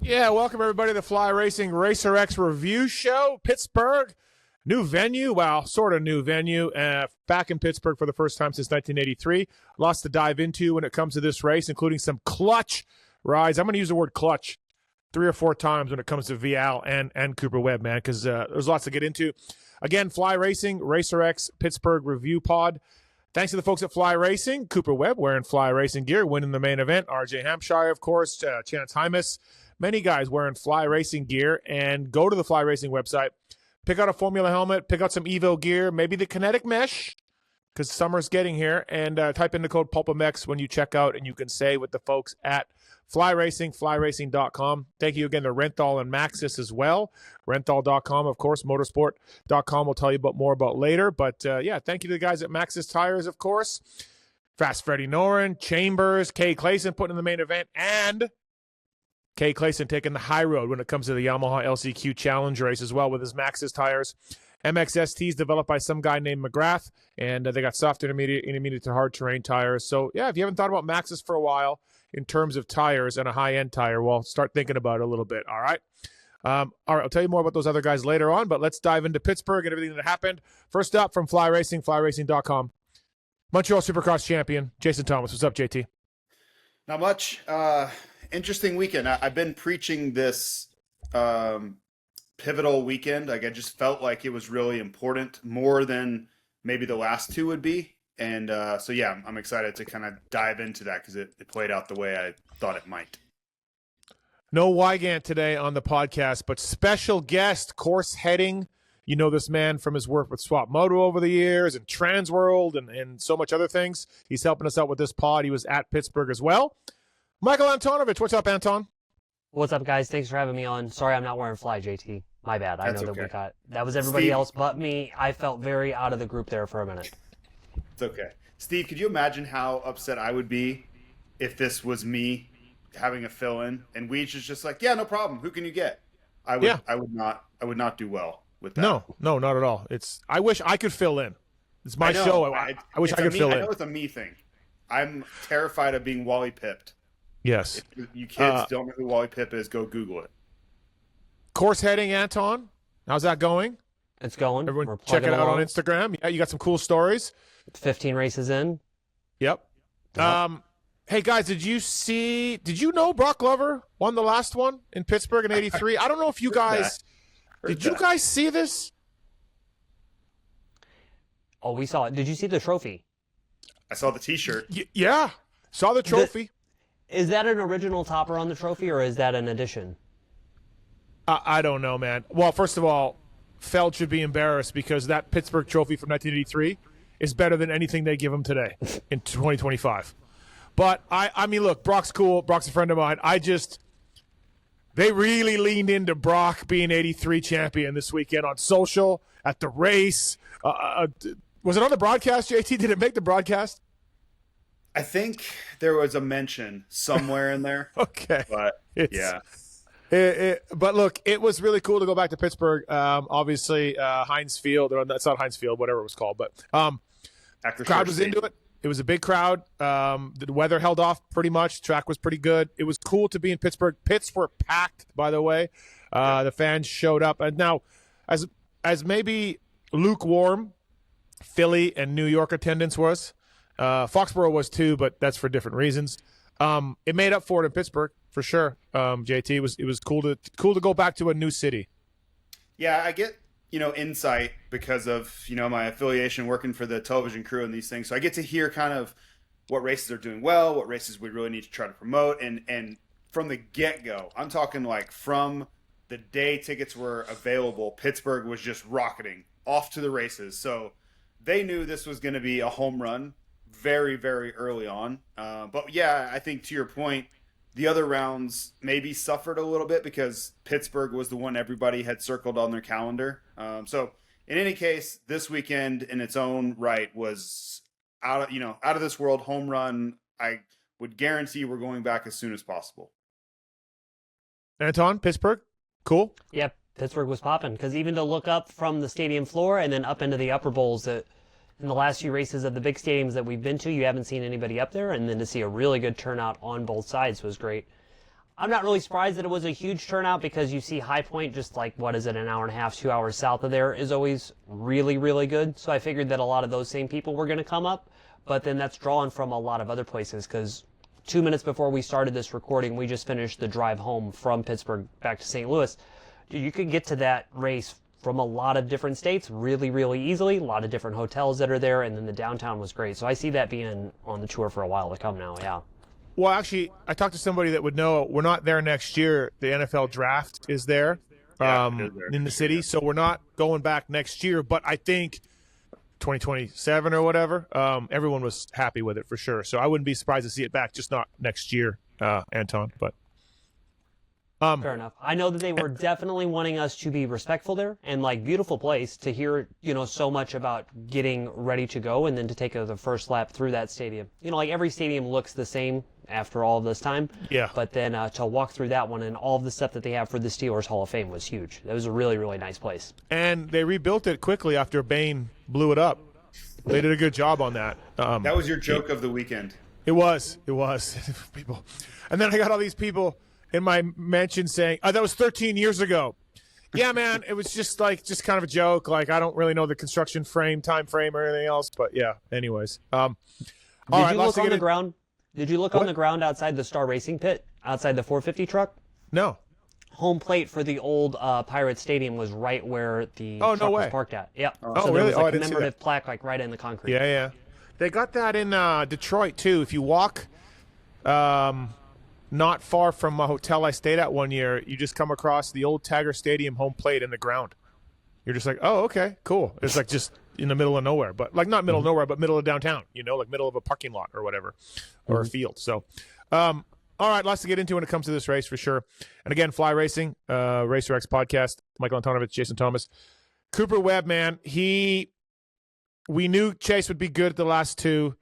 Yeah, welcome everybody to the Fly Racing Racer X review show. Pittsburgh, new venue. Well, sort of new venue. Back in Pittsburgh for the first time since 1983. Lots to dive into when it comes to this race, including some clutch rides. I'm going to use the word clutch 3 or 4 times when it comes to Vial and Cooper Webb, man, because there's lots to get into. Again, Fly Racing, Racer X, Pittsburgh review pod. Thanks to the folks at Fly Racing. Cooper Webb wearing Fly Racing gear, winning the main event. RJ Hampshire, of course, Chance Hymas. Many guys wearing Fly Racing gear, and go to the Fly Racing website. Pick out a Formula helmet, pick out some Evo gear, maybe the kinetic mesh, because summer's getting here, and type in the code PulpaMex when you check out, and you can save with the folks at Fly Racing, flyracing.com. Thank you again to Renthal and Matthes as well. Renthal.com, of course, motorsport.com we'll tell you more about later. But, yeah, thank you to the guys at Matthes Tires, of course. Fast Freddie Noren, Chambers, Kay Clayson putting in the main event, and Kay Clayson taking the high road when it comes to the Yamaha LCQ Challenge race as well with his Matthes tires. MXSTs developed by some guy named McGrath, and they got soft intermediate to hard terrain tires. So, yeah, if you haven't thought about Matthes for a while in terms of tires and a high-end tire, well, start thinking about it a little bit, all right? All right, I'll tell you more about those other guys later on, but let's dive into Pittsburgh and everything that happened. First up from Fly Racing, flyracing.com. Montreal Supercross champion, Jason Thomas. What's up, JT? Not much. Interesting weekend. I've been preaching this pivotal weekend. Like, I just felt like it was really important, more than maybe the last two would be. And so, yeah, I'm excited to kind of dive into that because it played out the way I thought it might. No Wygant today on the podcast, but special guest, course heading. You know this man from his work with Swap Moto over the years and Transworld and so much other things. He's helping us out with this pod. He was at Pittsburgh as well. Michael Antonovich, what's up, Anton? What's up, guys? Thanks for having me on. Sorry I'm not wearing Fly, JT. My bad. I know that that was everybody else but me. I felt very out of the group there for a minute. It's okay. Steve, could you imagine how upset I would be if this was me having a fill-in and Weege is just like, yeah, no problem. Who can you get? I would not do well with that. No, not at all. I wish I could fill in. It's my show. I wish I could fill in. I know it's a me thing. I'm terrified of being Wally pipped. Yes. If you kids don't know who Wally Pip is, go Google it. Course heading, Anton. How's that going? It's going. Everyone check it out on Instagram. Yeah, you got some cool stories. 15 races in. Yep. Hey, guys, did you know Brock Glover won the last one in Pittsburgh in 83? I don't know if you guys, did you guys see this? Oh, we saw it. Did you see the trophy? I saw the T-shirt. Yeah, saw the trophy. Is that an original topper on the trophy, or is that an addition? I don't know, man. Well, first of all, Feld should be embarrassed because that Pittsburgh trophy from 1983 is better than anything they give him today in 2025. But, I mean, look, Brock's cool. Brock's a friend of mine. They really leaned into Brock being 83 champion this weekend on social, at the race. Was it on the broadcast, JT? Did it make the broadcast? I think there was a mention somewhere in there. Okay. But, yeah. But look, it was really cool to go back to Pittsburgh. Obviously, Heinz Field. Or that's not Heinz Field, whatever it was called. But the crowd was into it. It was a big crowd. The weather held off pretty much. Track was pretty good. It was cool to be in Pittsburgh. Pits were packed, by the way. The fans showed up. And now, as maybe lukewarm Philly and New York attendance was, Foxborough was too, but that's for different reasons. It made up for it in Pittsburgh for sure. JT, it was cool to go back to a new city. Yeah, I get insight because of my affiliation working for the television crew and these things. So I get to hear kind of what races are doing well, what races we really need to try to promote, and from the get-go, I'm talking like from the day tickets were available, Pittsburgh was just rocketing off to the races. So they knew this was going to be a home run very, very early on. But yeah, I think to your point, the other rounds maybe suffered a little bit because Pittsburgh was the one everybody had circled on their calendar. So in any case, this weekend in its own right was out of this world home run. I would guarantee we're going back as soon as possible. Anton, Pittsburgh, cool. Yep, Pittsburgh was popping because even to look up from the stadium floor and then up into the upper bowls that in the last few races of the big stadiums that we've been to, you haven't seen anybody up there, and then to see a really good turnout on both sides was great. I'm not really surprised that it was a huge turnout because you see High Point, just like, what is it, an hour and a half, 2 hours south of there, is always really, really good. So I figured that a lot of those same people were going to come up. But then that's drawn from a lot of other places because 2 minutes before we started this recording, we just finished the drive home from Pittsburgh back to St. Louis. You could get to that race from a lot of different states really, really easily. A lot of different hotels that are there, and then the downtown was great. So I see that being on the tour for a while to come now, yeah. Well, actually, I talked to somebody that would know we're not there next year. The NFL draft is there, in the city, so we're not going back next year. But I think 2027 or whatever, everyone was happy with it for sure. So I wouldn't be surprised to see it back, just not next year, Anton. But fair enough. I know that they were definitely wanting us to be respectful there, and like beautiful place to hear, so much about getting ready to go and then to take the first lap through that stadium. Like every stadium looks the same after all of this time. Yeah. But then to walk through that one and all of the stuff that they have for the Steelers Hall of Fame was huge. That was a really, really nice place. And they rebuilt it quickly after Bain blew it up. They did a good job on that. That was your joke of the weekend. It was. People. And then I got all these people in my mention saying, that was 13 years ago. Yeah, man, it was just kind of a joke. Like, I don't really know the construction time frame or anything else. But, yeah, anyways. Did you look on the ground? Did you look on the ground outside the Star Racing pit, outside the 450 truck? No. Home plate for the old Pirates Stadium was right where the truck was parked at. Yep. So there was a commemorative plaque right in the concrete. Yeah. They got that in Detroit, too. If you walk not far from a hotel I stayed at one year, you just come across the old Tiger Stadium home plate in the ground. You're just like, oh, okay, cool. It's like just in the middle of nowhere, but like not middle of nowhere, but middle of downtown, like middle of a parking lot or whatever, or a field. So, all right, lots to get into when it comes to this race for sure. And again, Fly Racing, Racer X podcast, Michael Antonovich, Jason Thomas, Cooper Webb, man, we knew Chase would be good at the last two.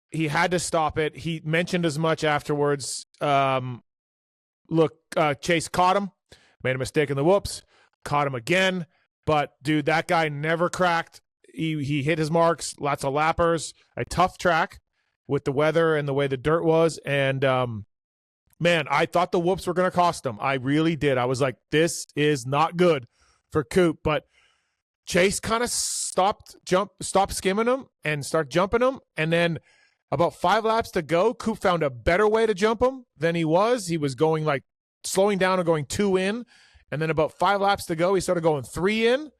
He had to stop it. He mentioned as much afterwards. Look, Chase caught him, made a mistake in the whoops, caught him again. But, dude, that guy never cracked. He hit his marks, lots of lappers, a tough track with the weather and the way the dirt was. And, man, I thought the whoops were going to cost him. I really did. I was like, this is not good for Coop. But Chase kind of stopped skimming him and start jumping him. And then about 5 laps to go, Coop found a better way to jump him than he was. He was going slowing down and going 2 in. And then about 5 laps to go, he started going 3 in.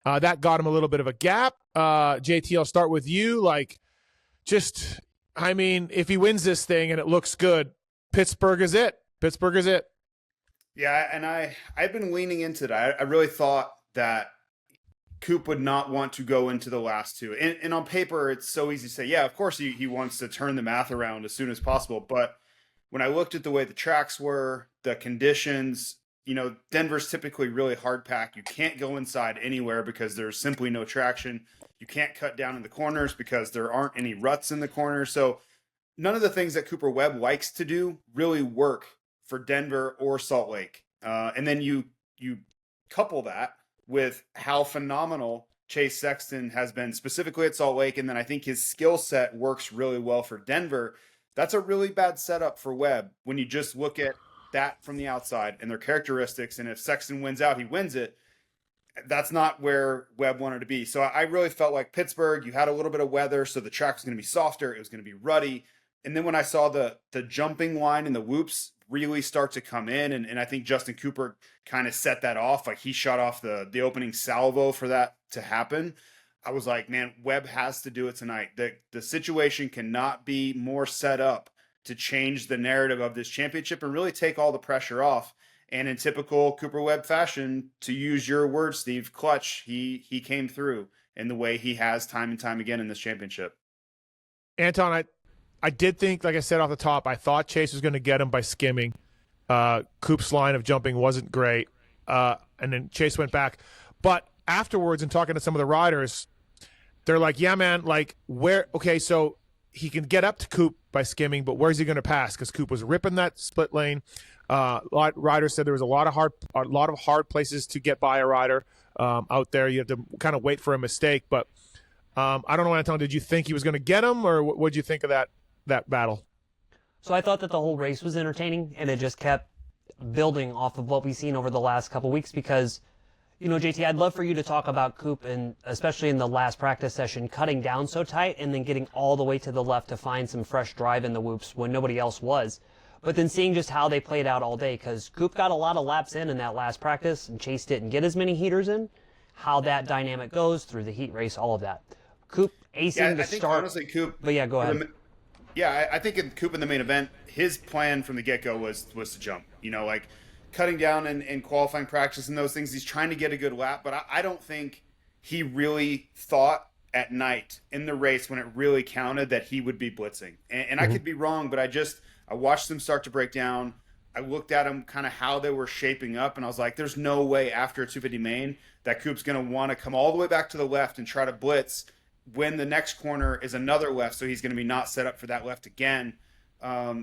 That got him a little bit of a gap. JT, I'll start with you. If he wins this thing and it looks good, Pittsburgh is it. Pittsburgh is it. Yeah, and I've been leaning into that. I really thought that Coop would not want to go into the last two. And on paper, it's so easy to say, yeah, of course he wants to turn the math around as soon as possible. But when I looked at the way the tracks were, the conditions, Denver's typically really hard packed. You can't go inside anywhere because there's simply no traction. You can't cut down in the corners because there aren't any ruts in the corners. So none of the things that Cooper Webb likes to do really work for Denver or Salt Lake. And then you couple that with how phenomenal Chase Sexton has been specifically at Salt Lake. And then I think his skill set works really well for Denver. That's a really bad setup for Webb when you just look at that from the outside and their characteristics. And if Sexton wins out, he wins it. That's not where Webb wanted to be. So I really felt like Pittsburgh, you had a little bit of weather, so the track was going to be softer. It was going to be ruddy. And then when I saw the jumping line and the whoops really start to come in, and I think Justin Cooper kind of set that off, like he shot off the opening salvo for that to happen. I was like, man, Webb has to do it tonight. The situation cannot be more set up to change the narrative of this championship and really take all the pressure off. And in typical Cooper Webb fashion, to use your word, Steve, clutch, he came through in the way he has time and time again in this championship. Anton, I did think, like I said off the top, I thought Chase was going to get him by skimming. Coop's line of jumping wasn't great. And then Chase went back. But afterwards, and talking to some of the riders, they're like, yeah, man, so he can get up to Coop by skimming, but where's he going to pass? Because Coop was ripping that split lane. Riders said there was a lot of hard places to get by a rider out there. You have to kind of wait for a mistake. But I don't know, Anton, did you think he was going to get him, or what did you think of that battle? So I thought that the whole race was entertaining, and it just kept building off of what we've seen over the last couple weeks because, JT, I'd love for you to talk about Coop, and especially in the last practice session, cutting down so tight and then getting all the way to the left to find some fresh drive in the whoops when nobody else was. But then seeing just how they played out all day, because Coop got a lot of laps in that last practice, and Chase didn't get as many heaters in, how that dynamic goes through the heat race, all of that. Coop acing to start. Honestly, Coop. But yeah, go ahead. I think in Coop in the main event, his plan from the get-go was to jump. Like cutting down in qualifying practice and those things. He's trying to get a good lap, but I don't think he really thought at night in the race when it really counted that he would be blitzing. And I could be wrong, but I watched them start to break down. I looked at them kind of how they were shaping up, and I was like, there's no way after a 250 main that Coop's going to want to come all the way back to the left and try to blitz when the next corner is another left, so he's going to be not set up for that left again.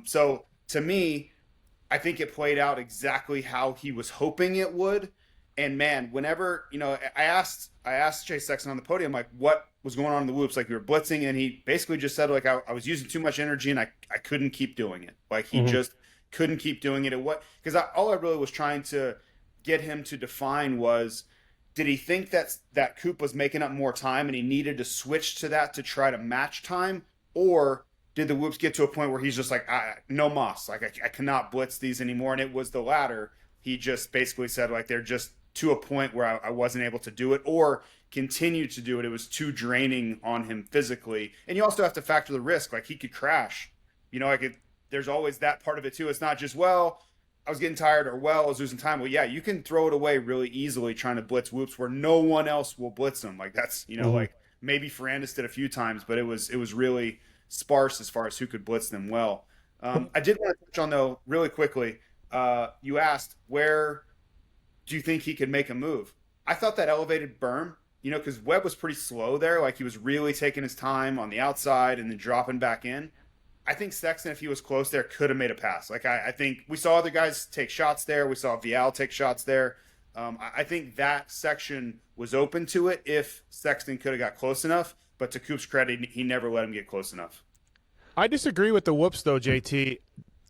So to me, I think it played out exactly how he was hoping it would. And man, whenever, I asked Chase Sexton on the podium, like, what was going on in the whoops? Like, we were blitzing, and he basically just said, like, I was using too much energy and I couldn't keep doing it. Like, he just couldn't keep doing it. Because all I really was trying to get him to define was, did he think that Coop was making up more time and he needed to switch to that to try to match time? Or did the whoops get to a point where he's just like, no mas, like I cannot blitz these anymore? And it was the latter. He just basically said, like, they're just to a point where I wasn't able to do it or continue to do it. It was too draining on him physically. And you also have to factor the risk. Like, he could crash. There's always that part of it too. It's not just, well, I was getting tired, or well, I was losing time. Well, yeah, you can throw it away really easily trying to blitz whoops where no one else will blitz them. Like, that's, like maybe Ferrandis did a few times, but it was really sparse as far as who could blitz them well. I did want to touch on, though, really quickly. You asked, where do you think he could make a move? I thought that elevated berm, because Webb was pretty slow there. Like, he was really taking his time on the outside and then dropping back in. I think Sexton, if he was close there, could have made a pass. Like, I think we saw other guys take shots there. We saw Vial take shots there. I think that section was open to it if Sexton could have got close enough. But to Coop's credit, he never let him get close enough. I disagree with the whoops, though, JT.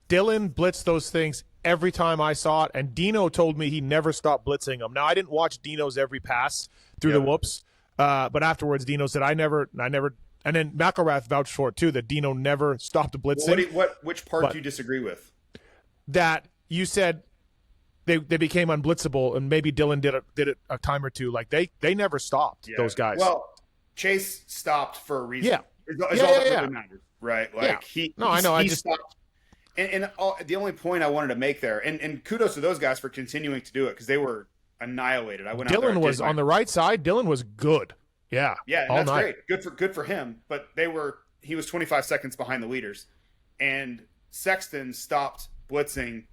Dylan blitzed those things every time I saw it, and Dino told me he never stopped blitzing them. Now, I didn't watch Dino's every pass through the whoops, but afterwards Dino said, I never. And then McElrath vouched for it, too, that Dino never stopped blitzing. Which part do you disagree with? That you said they became unblitzable, and maybe Dylan did it a time or two. Like, they never stopped, those guys. Well, Chase stopped for a reason. Yeah. It's all that really matters, right? Like, he stopped. And the only point I wanted to make there, and kudos to those guys for continuing to do it, because they were annihilated. Dylan was on the right side. Dylan was good. Yeah, and that's great. Good for him. But he was 25 seconds behind the leaders, and Sexton stopped blitzing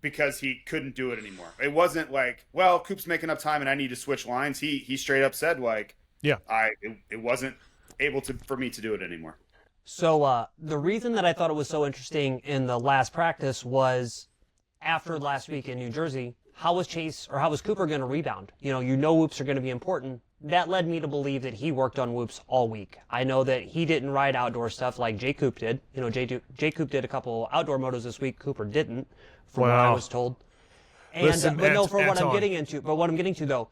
because he couldn't do it anymore. It wasn't like, well, Coop's making up time and I need to switch lines. He straight up said, like, it wasn't able for me to do it anymore. So the reason that I thought it was so interesting in the last practice was after last week in New Jersey, how was Cooper going to rebound? Whoops are going to be important. That led me to believe that he worked on whoops all week. I know that he didn't ride outdoor stuff like Jay Coop did. Jay Coop did a couple outdoor motos this week. Cooper didn't, from what I was told. And what I'm getting to though,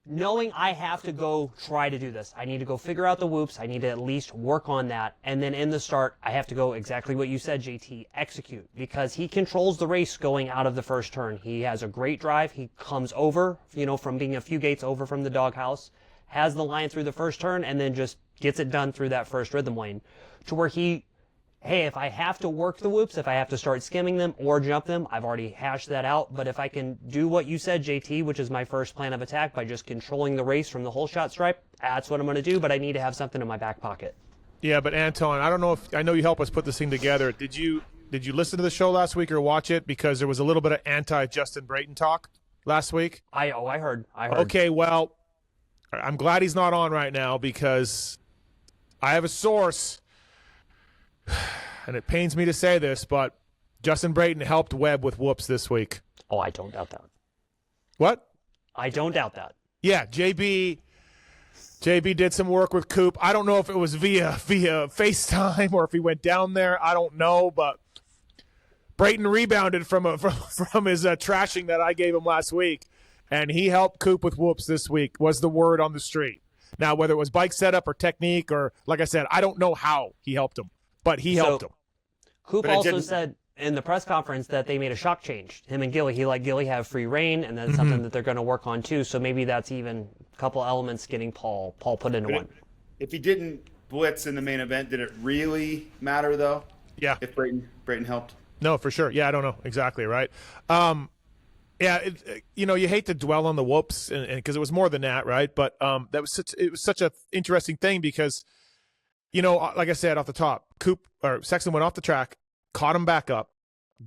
knowing I have to go try to do this, I need to go figure out the whoops. I need to at least work on that. And then in the start, I have to go exactly what you said, JT, execute, because he controls the race going out of the first turn. He has a great drive. He comes over, from being a few gates over from the doghouse, has the line through the first turn, and then just gets it done through that first rhythm lane to where if I have to work the whoops, if I have to start skimming them or jump them, I've already hashed that out. But if I can do what you said, JT, which is my first plan of attack by just controlling the race from the whole shot stripe, that's what I'm going to do. But I need to have something in my back pocket. Yeah, but Anton, I know you help us put this thing together. Did you listen to the show last week or watch it? Because there was a little bit of anti-Justin Brayton talk last week. I heard. Okay, well, I'm glad he's not on right now because I have a source. And it pains me to say this, but Justin Brayton helped Webb with whoops this week. Oh, I don't doubt that. What? I don't doubt that. Yeah, JB did some work with Coop. I don't know if it was via FaceTime or if he went down there. I don't know, but Brayton rebounded from his trashing that I gave him last week, and he helped Coop with whoops this week, was the word on the street. Now, whether it was bike setup or technique or, like I said, I don't know how he helped him, but he helped him. Coop also said in the press conference that they made a shock change. Him and Gilly, he let Gilly have free reign, and that's something that they're going to work on too. So maybe that's even a couple elements getting Paul put into one. If he didn't blitz in the main event, did it really matter though? Yeah. If Brayton helped? No, for sure. Yeah, I don't know exactly, right? Yeah, you hate to dwell on the whoops, and because it was more than that, right? But it was such an interesting thing because, like I said off the top, Sexton went off the track, caught him back up,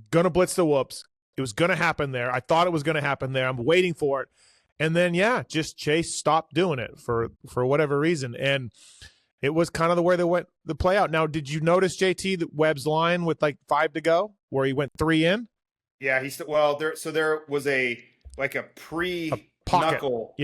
gonna blitz the whoops. It was gonna happen there. I thought it was gonna happen there. I'm waiting for it, and then just Chase stopped doing it for whatever reason, and it was kind of the way they went the play out. Now, did you notice, JT, that Webb's line with like 5 to go, where he went 3 in? Yeah, there was a pre-knuckle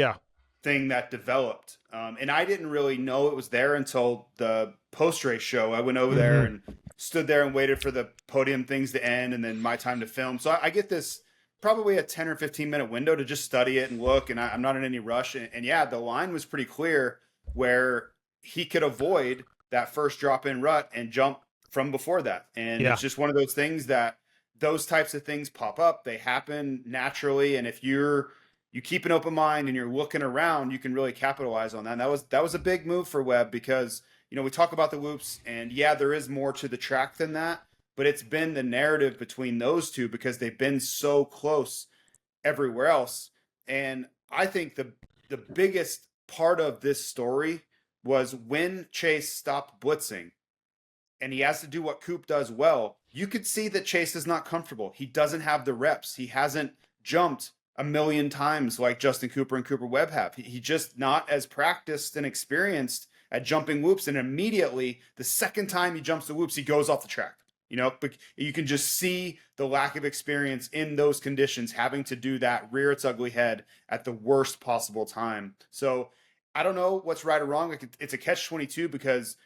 thing that developed. And I didn't really know it was there until the post-race show. I went over there and stood there and waited for the podium things to end and then my time to film. So I get this probably a 10 or 15-minute window to just study it and look, and I'm not in any rush. And the line was pretty clear where he could avoid that first drop-in rut and jump from before that. And it's just one of those things that those types of things pop up. They happen naturally, and if you keep an open mind and you're looking around, you can really capitalize on that. And that was a big move for Webb because we talk about the whoops, and there is more to the track than that, but it's been the narrative between those two because they've been so close everywhere else. And I think the biggest part of this story was when Chase stopped blitzing, and he has to do what Coop does well. You could see that Chase is not comfortable. He doesn't have the reps. He hasn't jumped a million times like Justin Cooper and Cooper Webb have. He just not as practiced and experienced at jumping whoops. And immediately, the second time he jumps the whoops, he goes off the track. But you can just see the lack of experience in those conditions, having to do that, rear its ugly head at the worst possible time. So I don't know what's right or wrong. It's a catch-22 because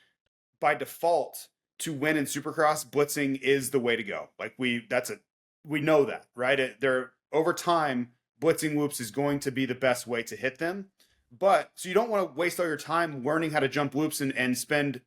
by default, to win in Supercross, blitzing is the way to go. We know that, right? Over time, blitzing whoops is going to be the best way to hit them. But so you don't want to waste all your time learning how to jump whoops and spend,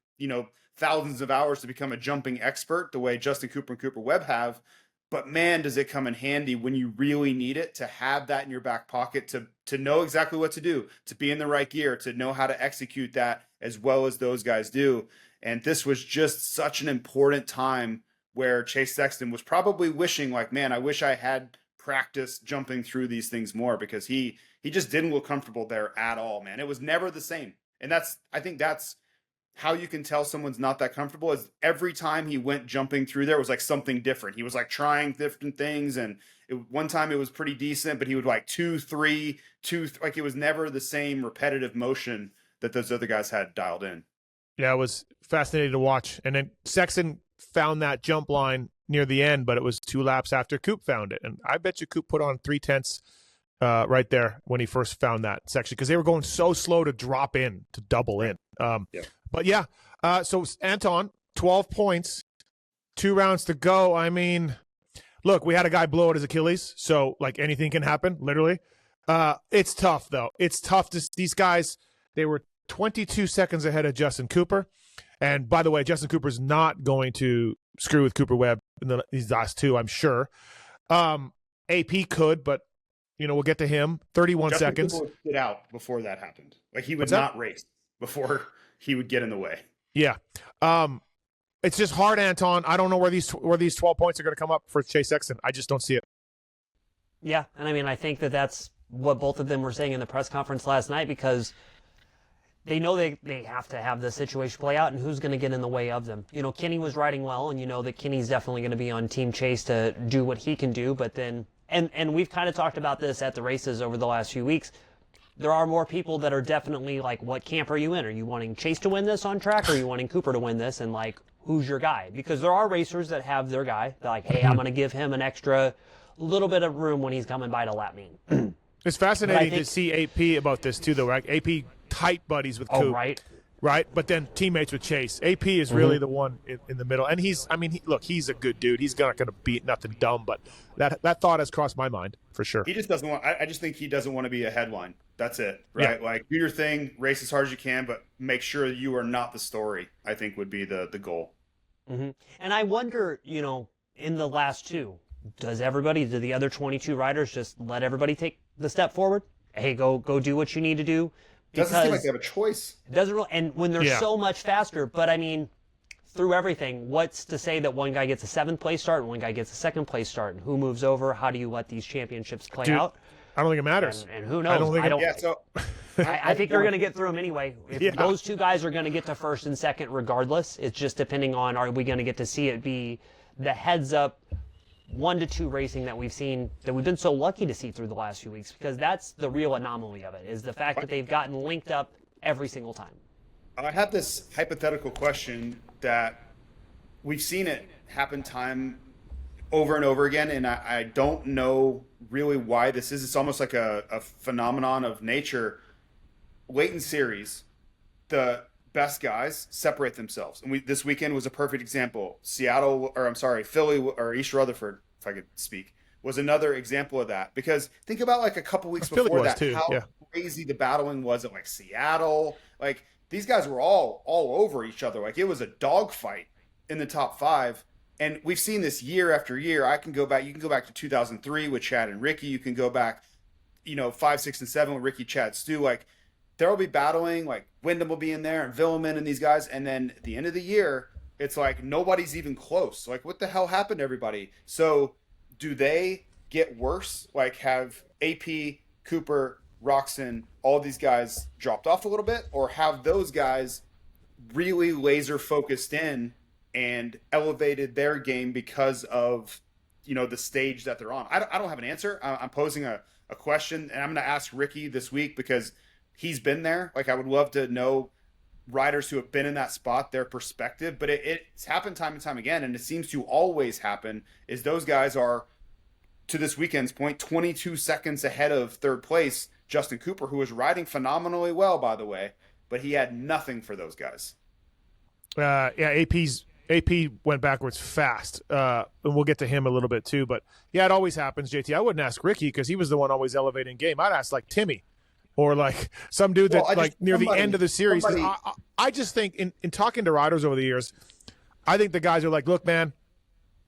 thousands of hours to become a jumping expert the way Justin Cooper and Cooper Webb have. But man, does it come in handy when you really need it to have that in your back pocket, to know exactly what to do, to be in the right gear, to know how to execute that as well as those guys do. And this was just such an important time where Chase Sexton was probably wishing man, I wish I had practiced jumping through these things more because he just didn't look comfortable there at all, man. It was never the same. And I think that's how you can tell someone's not that comfortable is every time he went jumping through there was something different. He was trying different things. And one time it was pretty decent, but he would 2, 3, 2, it was never the same repetitive motion that those other guys had dialed in. Yeah, it was fascinating to watch. And then Sexton found that jump line near the end, but it was 2 laps after Coop found it. And I bet you Coop put on 3/10 right there when he first found that section because they were going so slow to drop in, to double in. But so Anton, 12 points, 2 rounds to go. I mean, look, we had a guy blow out his Achilles, so anything can happen, literally. It's tough, though. It's tough these guys, they were 22 seconds ahead of Justin Cooper. And by the way, Justin Cooper's not going to screw with Cooper Webb in these last 2, I'm sure. AP could, but we'll get to him. 31 Justin seconds. Cooper would sit out before that happened. He would not race before he would get in the way. Yeah. It's just hard, Anton. I don't know where these 12 points are going to come up for Chase Sexton. I just don't see it. Yeah, and I think that's what both of them were saying in the press conference last night because they know they have to have the situation play out, and who's going to get in the way of them. Kenny was riding well, and that Kenny's definitely going to be on Team Chase to do what he can do, but then, and we've kind of talked about this at the races over the last few weeks, there are more people that are definitely what camp are you in? Are you wanting Chase to win this on track, or are you wanting Cooper to win this, and who's your guy? Because there are racers that have their guy, they're hey, I'm going to give him an extra little bit of room when he's coming by to lap me. It's fascinating to see AP about this too, though, right? AP tight buddies with Coop. Right. right? But then teammates with Chase. AP is really the one in the middle. And he's a good dude. He's not going to beat nothing dumb, but that thought has crossed my mind for sure. He just doesn't want, I just think he doesn't want to be a headline. That's it, right? Yeah. Like, do your thing, race as hard as you can, but make sure you are not the story, I think would be the goal. And I wonder, in the last two, do the other 22 riders just let everybody take the step forward? Hey, go do what you need to do. Doesn't seem like they have a choice. It doesn't really, and when they're so much faster, but I mean, through everything, what's to say that one guy gets a 7th place start and one guy gets a 2nd place start, and who moves over? How do you let these championships play out? I don't think it matters. And who knows? I think they're going to get through them anyway. If those two guys are going to get to 1st and 2nd regardless, it's just depending on, are we going to get to see it be the heads up 1-2 racing that we've seen, that we've been so lucky to see through the last few weeks, because that's the real anomaly of it, is the fact that they've gotten linked up every single time. I have this hypothetical question that we've seen it happen time over and over again, and I don't know really why this is. It's almost like a phenomenon of nature. Late in series, the best guys separate themselves. And this weekend was a perfect example. Philly or East Rutherford, if I could speak, was another example of that. Because think about like a couple weeks before that, how crazy the battling was at like Seattle. Like, these guys were all over each other. Like, it was a dogfight in the top 5. And we've seen this year after year. You can go back to 2003 with Chad and Ricky. You can go back, 5, 6, and 7 with Ricky, Chad, Stu. Like, there will be battling, like Wyndham will be in there and Villeman and these guys. And then at the end of the year, it's like nobody's even close. Like, what the hell happened to everybody? So do they get worse? Like, have AP, Cooper, Roxon, all these guys dropped off a little bit? Or have those guys really laser focused in and elevated their game because of, the stage that they're on? I don't have an answer. I'm posing a question, and I'm going to ask Ricky this week because he's been there. Like, I would love to know riders who have been in that spot, their perspective, but it's happened time and time again. And it seems to always happen is those guys are, to this weekend's point, 22 seconds ahead of 3rd place, Justin Cooper, who was riding phenomenally well, by the way, but he had nothing for those guys. AP went backwards fast, and we'll get to him a little bit too. But yeah, it always happens, JT. I wouldn't ask Ricky because he was the one always elevating game. I'd ask like Timmy, or like some dude that near the end of the series. I just think in talking to riders over the years, I think the guys are like, look, man,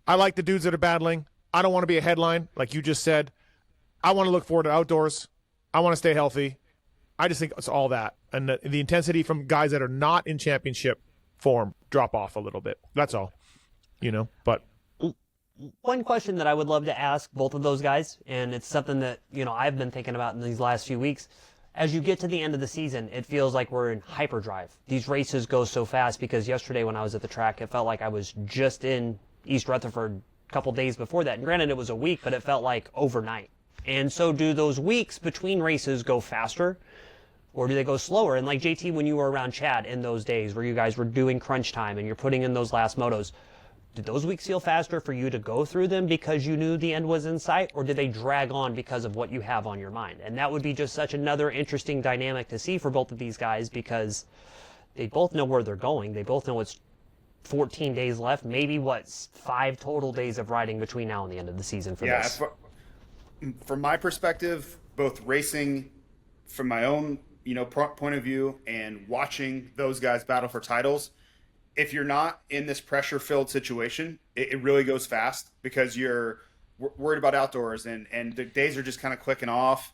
I like the dudes that are battling. I don't want to be a headline, like you just said. I want to look forward to outdoors. I want to stay healthy. I just think it's all that, and the intensity from guys that are not in championship form drop off a little bit. That's all, but one question that I would love to ask both of those guys, and it's something that, I've been thinking about in these last few weeks. As you get to the end of the season, it feels like we're in hyperdrive. These races go so fast, because yesterday when I was at the track, it felt like I was just in East Rutherford a couple days before that. And granted, it was a week, but it felt like overnight. And so do those weeks between races go faster, or do they go slower? And like JT, when you were around Chad in those days where you guys were doing crunch time and you're putting in those last motos, did those weeks feel faster for you to go through them because you knew the end was in sight, or did they drag on because of what you have on your mind? And that would be just such another interesting dynamic to see for both of these guys, because they both know where they're going. They both know it's 14 days left, maybe 5 total days of riding between now and the end of the season for this. From my perspective, both racing from my own point of view and watching those guys battle for titles, if you're not in this pressure-filled situation, it really goes fast because you're worried about outdoors and the days are just kind of clicking off.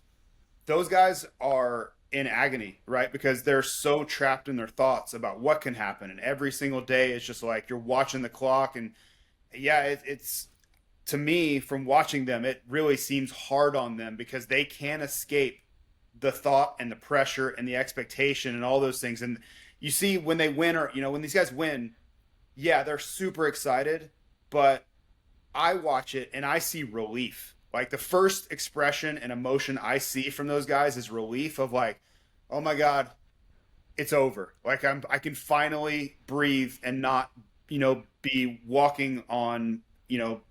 Those guys are in agony, right? Because they're so trapped in their thoughts about what can happen. And every single day, it's just like you're watching the clock. And yeah, it's to me, from watching them, it really seems hard on them because they can't escape the thought and the pressure and the expectation and all those things. And you see when they win, or when these guys win, yeah, they're super excited, but I watch it and I see relief. Like, the first expression and emotion I see from those guys is relief of like, oh my God, it's over. Like, I can finally breathe and not, be walking on,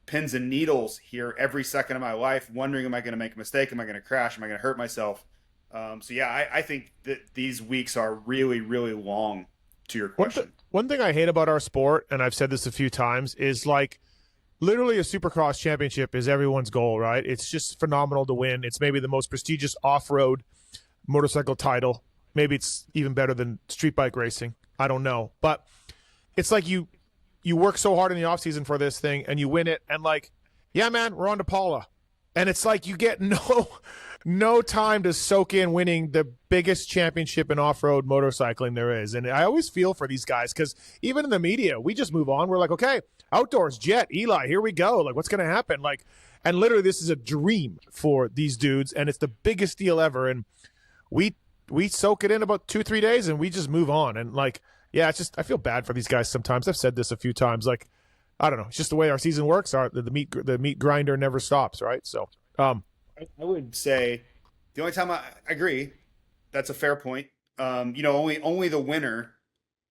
pins and needles here every second of my life, wondering, am I going to make a mistake? Am I going to crash? Am I going to hurt myself? So yeah, I think that these weeks are really, really long to your question. One thing I hate about our sport, and I've said this a few times, is like literally a Supercross championship is everyone's goal, right? It's just phenomenal to win. It's maybe the most prestigious off-road motorcycle title. Maybe it's even better than street bike racing. I don't know. But it's like you work so hard in the offseason for this thing and you win it. And like, yeah, man, we're on to Paula. And it's like you get no time to soak in winning the biggest championship in off-road motorcycling there is. And I always feel for these guys because even in the media, we just move on. We're like, okay, outdoors, Jet, Eli, here we go. Like, what's going to happen? Like, and literally this is a dream for these dudes, and it's the biggest deal ever. And we soak it in about 2-3 days, and we just move on. And like, yeah, it's just I feel bad for these guys sometimes. I've said this a few times. Like, I don't know. It's just the way our season works. The meat grinder never stops, right? So, I would say the only time I agree, that's a fair point. Only the winner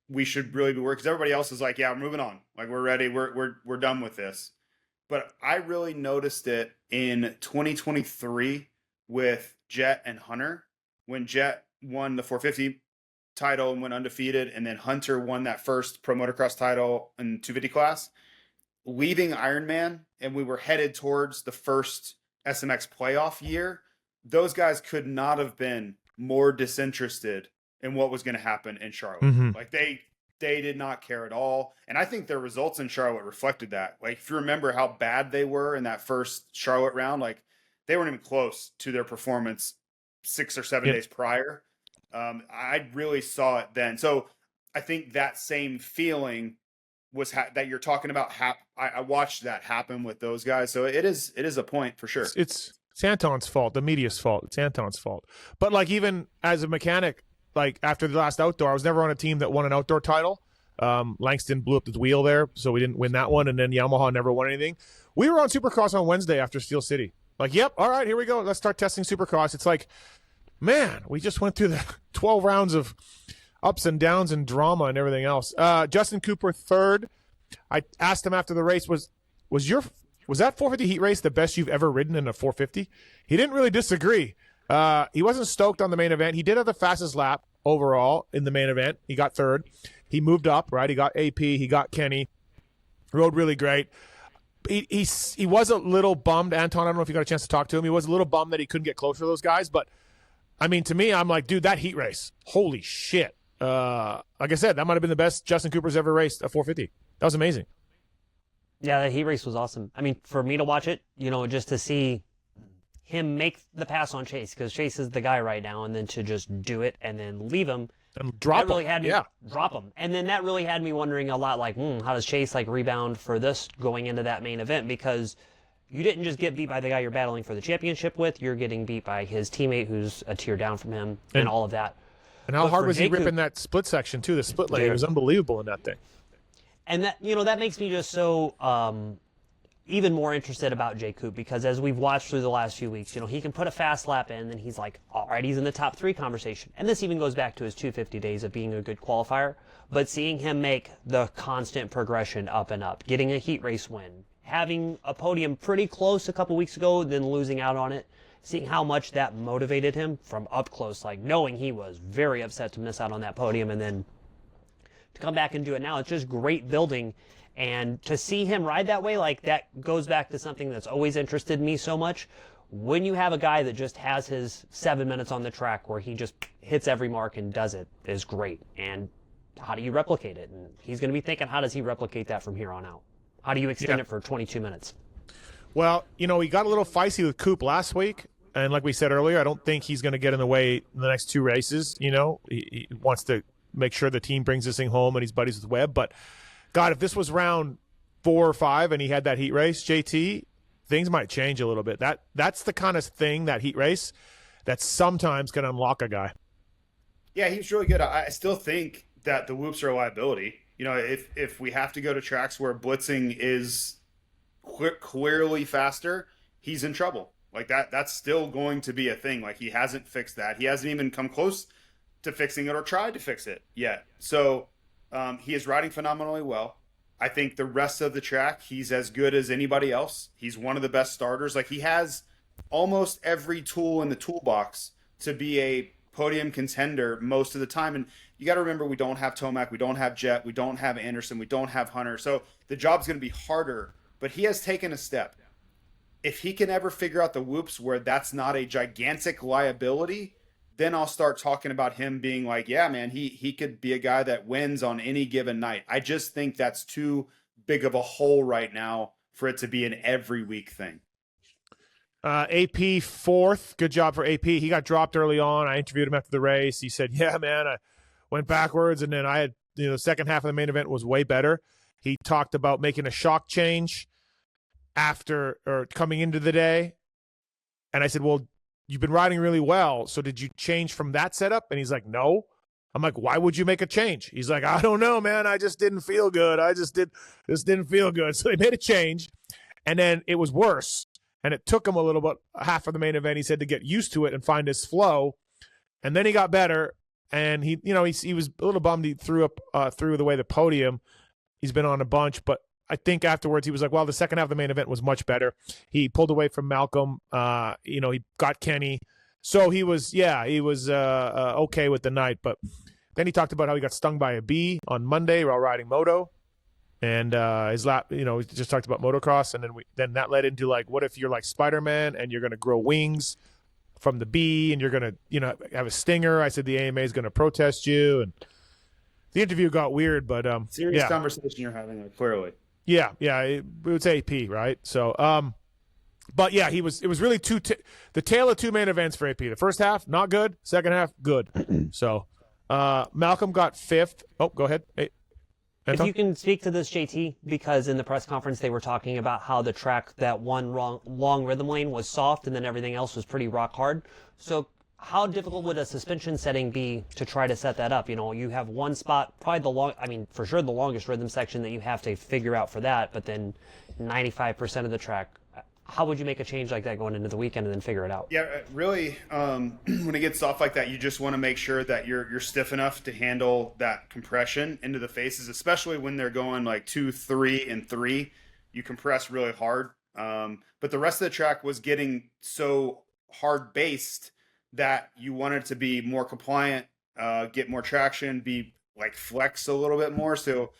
we should really be working because everybody else is like, yeah, we're moving on. Like we're ready. We're done with this. But I really noticed it in 2023 with Jet and Hunter when Jet won the 450 title and went undefeated, and then Hunter won that first pro motocross title in 250 class. Leaving Ironman, and we were headed towards the first SMX playoff year. Those guys could not have been more disinterested in what was going to happen in Charlotte. Mm-hmm. Like they did not care at all. And I think their results in Charlotte reflected that. Like if you remember how bad they were in that first Charlotte round, like they weren't even close to their performance 6 or 7 days prior. I really saw it then. So I think that same feeling was that you're talking about. I watched that happen with those guys. So it is a point for sure. It's Anton's fault, the media's fault. It's Anton's fault. But like even as a mechanic, like after the last outdoor, I was never on a team that won an outdoor title. Langston blew up the wheel there, so we didn't win that one. And then Yamaha never won anything. We were on Supercross on Wednesday after Steel City. Like, yep, all right, here we go. Let's start testing Supercross. It's like, man, we just went through the 12 rounds of ups and downs and drama and everything else. Justin Cooper, third. I asked him after the race, was that 450 heat race the best you've ever ridden in a 450? He didn't really disagree. He wasn't stoked on the main event. He did have the fastest lap overall in the main event. He got third. He moved up, right? He got AP. He got Kenny. Rode really great. He was a little bummed. Anton, I don't know if you got a chance to talk to him. He was a little bummed that he couldn't get closer to those guys. But, I mean, to me, I'm like, dude, that heat race, holy shit. Like I said, that might have been the best Justin Cooper's ever raced a 450. That was amazing. Yeah, the heat race was awesome. I mean, for me to watch it, just to see him make the pass on Chase, because Chase is the guy right now, and then to just do it and then leave him. And drop that really him. had me Yeah. drop him. And then that really had me wondering a lot, like, how does Chase rebound for this going into that main event? Because you didn't just get beat by the guy you're battling for the championship with, you're getting beat by his teammate who's a tier down from him and all of that. And how hard was he Jacob, ripping that split section, too? The split lane. It was unbelievable in that thing. And that, that makes me just so even more interested about Jay Coop, because as we've watched through the last few weeks, he can put a fast lap in, and he's like, all right, he's in the top 3 conversation. And this even goes back to his 250 days of being a good qualifier. But seeing him make the constant progression up and up, getting a heat race win, having a podium pretty close a couple weeks ago, then losing out on it, seeing how much that motivated him from up close, like knowing he was very upset to miss out on that podium, and then to come back and do it now, it's just great building. And to see him ride that way, like that goes back to something that's always interested me so much. When you have a guy that just has his 7 minutes on the track where he just hits every mark and does it, is great. And how do you replicate it? And he's going to be thinking, how does he replicate that from here on out? How do you extend it for 22 minutes? Well, he got a little feisty with Coop last week. And like we said earlier, I don't think he's going to get in the way in the next 2 races. He wants to make sure the team brings this thing home and he's buddies with Webb. But God, if this was round 4 or 5 and he had that heat race, JT, things might change a little bit. That's the kind of thing, that heat race, that sometimes can unlock a guy. Yeah, he's really good. I still think that the whoops are a liability. If we have to go to tracks where blitzing is clearly faster, he's in trouble. Like that's still going to be a thing. Like he hasn't fixed that. He hasn't even come close to fixing it or tried to fix it yet. So he is riding phenomenally well. I think the rest of the track, he's as good as anybody else. He's one of the best starters. Like he has almost every tool in the toolbox to be a podium contender most of the time. And you got to remember, we don't have Tomac, we don't have Jet, we don't have Anderson, we don't have Hunter. So the job's going to be harder, but he has taken a step. If he can ever figure out the whoops where that's not a gigantic liability, then I'll start talking about him being like, yeah, man, he could be a guy that wins on any given night. I just think that's too big of a hole right now for it to be an every week thing. AP fourth. Good job for AP. He got dropped early on. I interviewed him after the race. He said, yeah, man, I went backwards, and then I had, the second half of the main event was way better. He talked about making a shock change after or coming into the day. And I said, well, you've been riding really well. So did you change from that setup? And he's like, no. I'm like, why would you make a change? He's like, I don't know, man. I just didn't feel good. Just didn't feel good. So they made a change, and then it was worse. And it took him a little bit, half of the main event, he said, to get used to it and find his flow. And then he got better. And he was a little bummed he threw up through the way the podium. He's been on a bunch, but I think afterwards he was like, well, the second half of the main event was much better. He pulled away from Malcolm. He got Kenny. So he was okay with the night. But then he talked about how he got stung by a bee on Monday while riding moto. And his lap, we just talked about motocross, and then that led into like, what if you're like Spider-Man and you're going to grow wings from the bee, and you're going to, have a stinger? I said the AMA is going to protest you, and the interview got weird, but serious conversation you're having there, clearly. Yeah, it's AP, right? So, but yeah, it was really the tale of two main events for AP. The first half not good, second half good. So, Malcolm got fifth. Oh, go ahead. Hey. If you can speak to this, JT, because in the press conference they were talking about how the track, that one long rhythm lane was soft and then everything else was pretty rock hard. So how difficult would a suspension setting be to try to set that up? You have one spot, probably for sure the longest rhythm section that you have to figure out for that, but then 95% of the track. How would you make a change like that going into the weekend and then figure it out? Yeah, really, when it gets soft like that, you just want to make sure that you're stiff enough to handle that compression into the faces, especially when they're going like 2, 3, and 3. You compress really hard. But the rest of the track was getting so hard based that you wanted to be more compliant, get more traction, be like flex a little bit more. So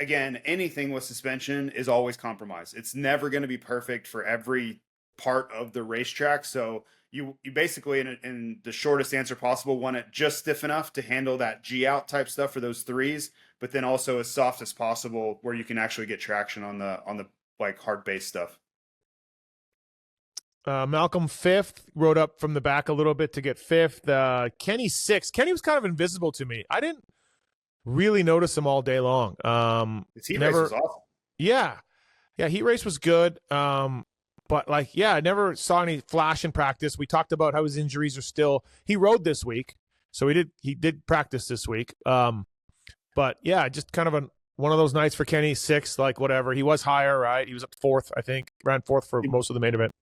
again, anything with suspension is always compromised. It's never going to be perfect for every part of the racetrack. So you basically, in the shortest answer possible, want it just stiff enough to handle that G out type stuff for those 3s, but then also as soft as possible where you can actually get traction on the like hard base stuff. Malcolm fifth, rode up from the back a little bit to get fifth. Kenny sixth. Kenny was kind of invisible to me. I didn't really notice him all day long. His heat race was awesome. Yeah, heat race was good. But I never saw any flash in practice. We talked about how his injuries are still. He rode this week, so he did practice this week. But yeah, just kind of one of those nights for Kenny. Sixth, like whatever. He was higher, right? He was up fourth, I think. Ran fourth for most of the main event.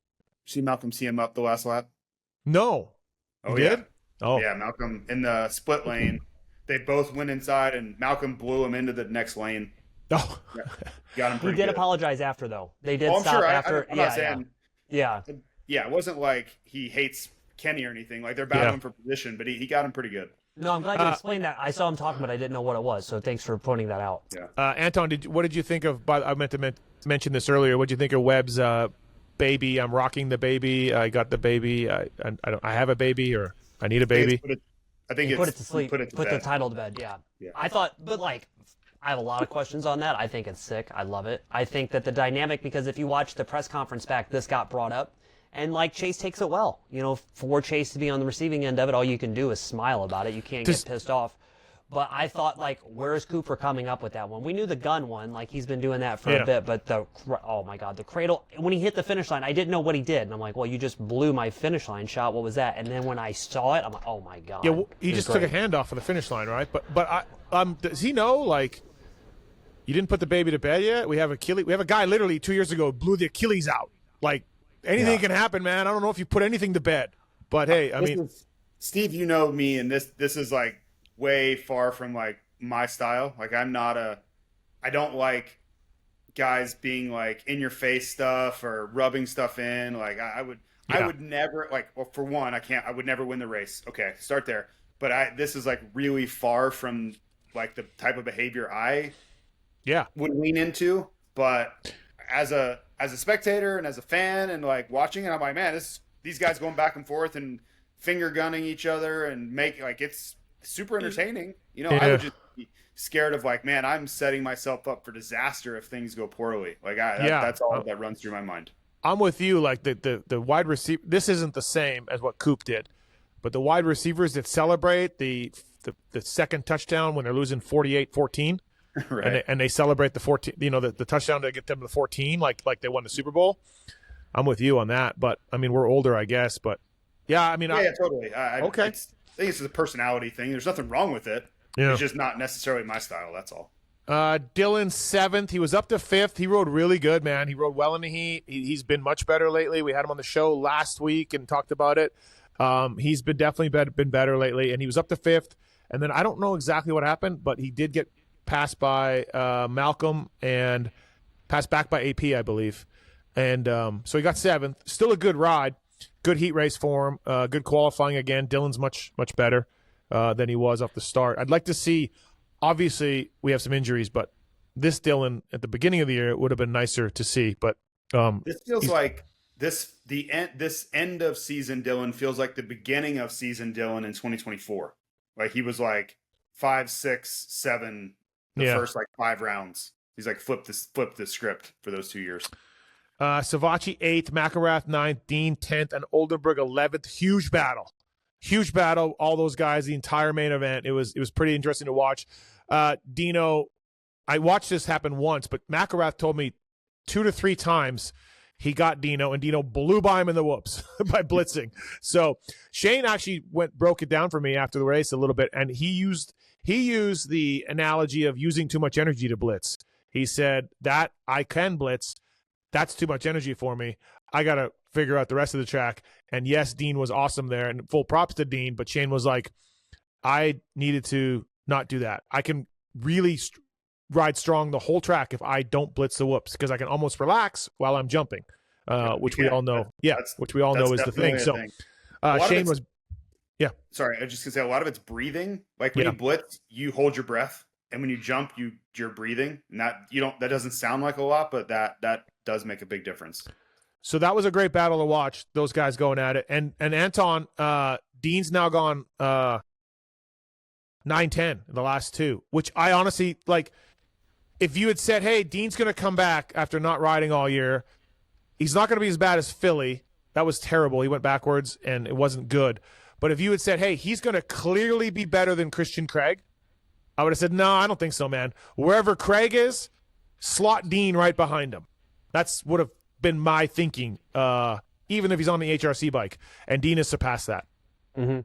See Malcolm see him up the last lap? No. Oh, he did? Oh yeah, Malcolm in the split lane. They both went inside, and Malcolm blew him into the next lane. Oh, yeah, got him. He did apologize after, though. They did I'm stop sure. after. I'm not saying. Yeah. It wasn't like he hates Kenny or anything. Like they're battling for position, but he got him pretty good. No, I'm glad you explained that. I saw him talking, but I didn't know what it was. So thanks for pointing that out. Yeah. Anton, what did you think of? I meant to mention this earlier. What did you think of Webb's baby? I'm rocking the baby. I got the baby. I have a baby, or I need a baby. I think put it to sleep. Put the title to bed. Yeah. I thought, but I have a lot of questions on that. I think it's sick. I love it. I think that the dynamic, because if you watch the press conference back, this got brought up, and Chase takes it well. For Chase to be on the receiving end of it, all you can do is smile about it. You can't get pissed off. But I thought, where is Cooper coming up with that one? We knew the gun one, he's been doing that for a bit, but oh my God, the cradle, when he hit the finish line, I didn't know what he did. And I'm like, well, you just blew my finish line shot. What was that? And then when I saw it, I'm like, oh my God. Yeah, well, he just took a hand off of the finish line, right? But does he know, you didn't put the baby to bed yet? We have a guy literally 2 years ago blew the Achilles out. Anything can happen, man. I don't know if you put anything to bed. But hey, Steve, you know me, and this is way far from my style. I don't like guys being in your face stuff or rubbing stuff in. I I would never well, for one, I would never win the race. Okay, start there. But this is like really far from like the type of behavior I would lean into. But as a spectator and as a fan and like watching it, I'm like, man, these guys going back and forth and finger gunning each other and it's super entertaining. You know, I would just be scared of like, man, I'm setting myself up for disaster if things go poorly. Like that's all that runs through my mind. I'm with you. Like the wide receiver, this isn't the same as what Coop did, but the wide receivers that celebrate the second touchdown when they're losing 48-14, right. and they celebrate the 14, the touchdown to get them to the 14, like they won the Super Bowl. I'm with you on that, but I mean, we're older, I guess, but yeah, I mean, totally. Okay. I think it's a personality thing. There's nothing wrong with it. Yeah. It's just not necessarily my style. That's all. Dylan 7th. He was up to 5th. He rode really good, man. He rode well in the heat. He's been much better lately. We had him on the show last week and talked about it. He's been definitely been better lately, and he was up to 5th. And then I don't know exactly what happened, but he did get passed by Malcolm and passed back by AP, I believe. And so he got 7th. Still a good ride. Good heat race for him. Good qualifying again. Dylan's much better than he was off the start. I'd like to see. Obviously, we have some injuries, but this Dylan at the beginning of the year would have been nicer to see. But this feels like this end of season Dylan feels like the beginning of season Dylan in 2024. Like he was like 5, 6, 7 the first like 5 rounds. He's like flipped the script for those 2 years. Savachi 8th, McElrath 9th, Dean 10th, and Oldenburg 11th. Huge battle. All those guys, the entire main event. It was pretty interesting to watch. Dino, I watched this happen once, but McElrath told me 2 to 3 times he got Dino, and Dino blew by him in the whoops by blitzing. So Shane actually broke it down for me after the race a little bit, and he used the analogy of using too much energy to blitz. He said that I can blitz. That's too much energy for me. I got to figure out the rest of the track. And yes, Dean was awesome there, and full props to Dean, but Shane was like, I needed to not do that. I can really ride strong the whole track if I don't blitz the whoops, because I can almost relax while I'm jumping, which we all know. Which we all know is the thing. So Shane was – yeah. Sorry, I was just going to say a lot of it's breathing. Like when you blitz, you hold your breath, and when you jump, you're breathing. And that doesn't sound like a lot, but that does make a big difference. So that was a great battle to watch, those guys going at it. And Anton, Dean's now gone 9-10 in the last 2, which I honestly, like, if you had said, hey, Dean's going to come back after not riding all year, he's not going to be as bad as Philly. That was terrible. He went backwards, and it wasn't good. But if you had said, hey, he's going to clearly be better than Christian Craig, I would have said, no, I don't think so, man. Wherever Craig is, slot Dean right behind him. That's would have been my thinking, even if he's on the HRC bike, and Dean has surpassed that. Mm-hmm.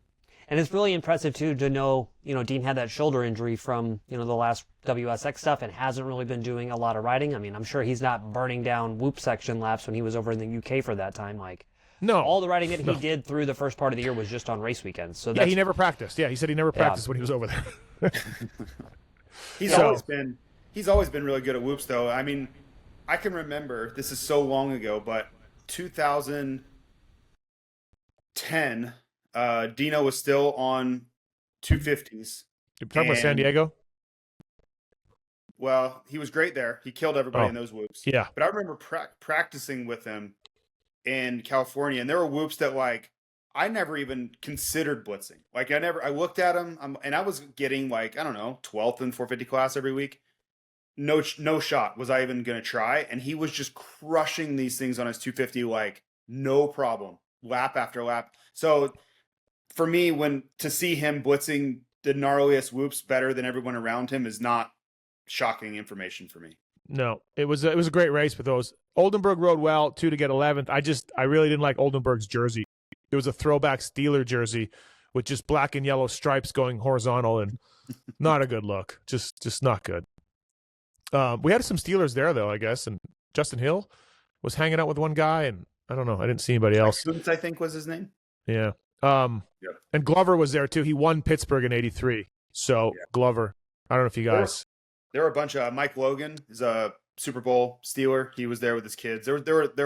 And it's really impressive too to know, Dean had that shoulder injury from, the last WSX stuff and hasn't really been doing a lot of riding. I mean, I'm sure he's not burning down whoop section laps when he was over in the UK for that time. Like, no, all the riding that he did through the first part of the year was just on race weekends. So he never practiced. Yeah, he said he never practiced when he was over there. He's always been really good at whoops, though. I mean, I can remember, this is so long ago, but 2010, Dino was still on 250s. You're talking about San Diego? Well, he was great there. He killed everybody in those whoops. Yeah. But I remember practicing with him in California, and there were whoops that, like, I never even considered blitzing. Like, I looked at him, and I was getting, like, I don't know, 12th in 450 class every week. No shot was I even going to try. And he was just crushing these things on his 250, like, no problem, lap after lap. So for me, to see him blitzing the gnarliest whoops better than everyone around him is not shocking information for me. No, it was a great race with those. Oldenburg rode well, too, to get 11th. I really didn't like Oldenburg's jersey. It was a throwback Steeler jersey with just black and yellow stripes going horizontal, and not a good look. Just not good. We had some Steelers there, though, I guess, and Justin Hill was hanging out with one guy, and I don't know. I didn't see anybody else. I think was his name. Yeah. And Glover was there, too. He won Pittsburgh in 83. So, Glover, I don't know if you guys. There were a bunch of Mike Logan is a Super Bowl Steeler. He was there with his kids. There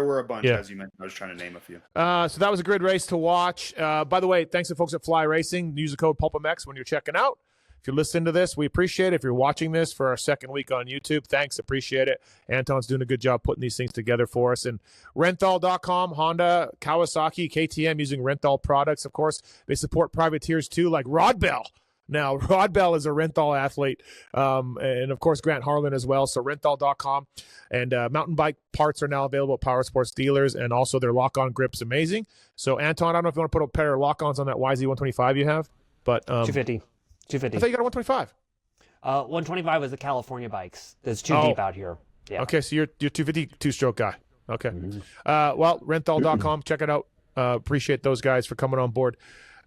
were a bunch, as you mentioned. I was trying to name a few. So that was a good race to watch. By the way, thanks to folks at Fly Racing. Use the code PulpMX when you're checking out. If you're listening to this, we appreciate it. If you're watching this for our second week on YouTube, thanks. Appreciate it. Anton's doing a good job putting these things together for us. And Renthal.com, Honda, Kawasaki, KTM using Renthal products. Of course, they support privateers too, like Rod Bell. Now, Rod Bell is a Renthal athlete, and, of course, Grant Harlan as well. So Renthal.com. And mountain bike parts are now available at Power Sports dealers, and also their lock-on grip's amazing. So, Anton, I don't know if you want to put a pair of lock-ons on that YZ125 you have, but 250. I thought you got a 125. 125 was the California bikes. There's too deep out here. Yeah. Okay, so you're 250 two-stroke guy. Okay. Well, Renthal.com, check it out. Appreciate those guys for coming on board.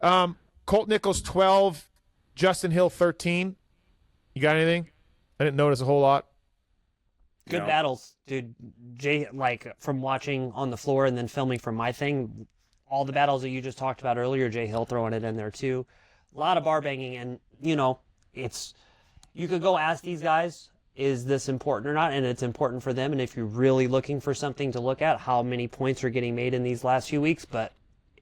Colt Nichols 12, Justin Hill 13. You got anything? I didn't notice a whole lot. Good battles, dude. Jay, from watching on the floor and then filming from my thing, all the battles that you just talked about earlier, Jay Hill throwing it in there too. A lot of bar banging, and you could go ask these guys, is this important or not? And it's important for them. And if you're really looking for something to look at, how many points are getting made in these last few weeks, but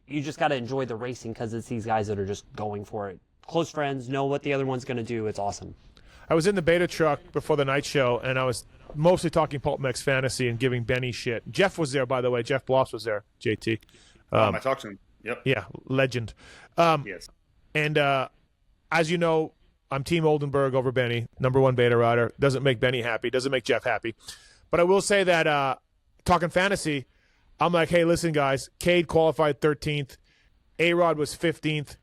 you just got to enjoy the racing because it's these guys that are just going for it. Close friends, know what the other one's going to do. It's awesome. I was in the beta truck before the night show, and I was mostly talking Pulp Mix Fantasy and giving Benny shit. Jeff was there, by the way. Jeff Bloss was there, JT. I talked to him. Yep. Yeah, legend. Yes. And as you know, I'm Team Oldenburg over Benny, number one beta rider. Doesn't make Benny happy. Doesn't make Jeff happy. But I will say that talking fantasy, I'm like, hey, listen, guys. Cade qualified 13th. A-Rod was 15th.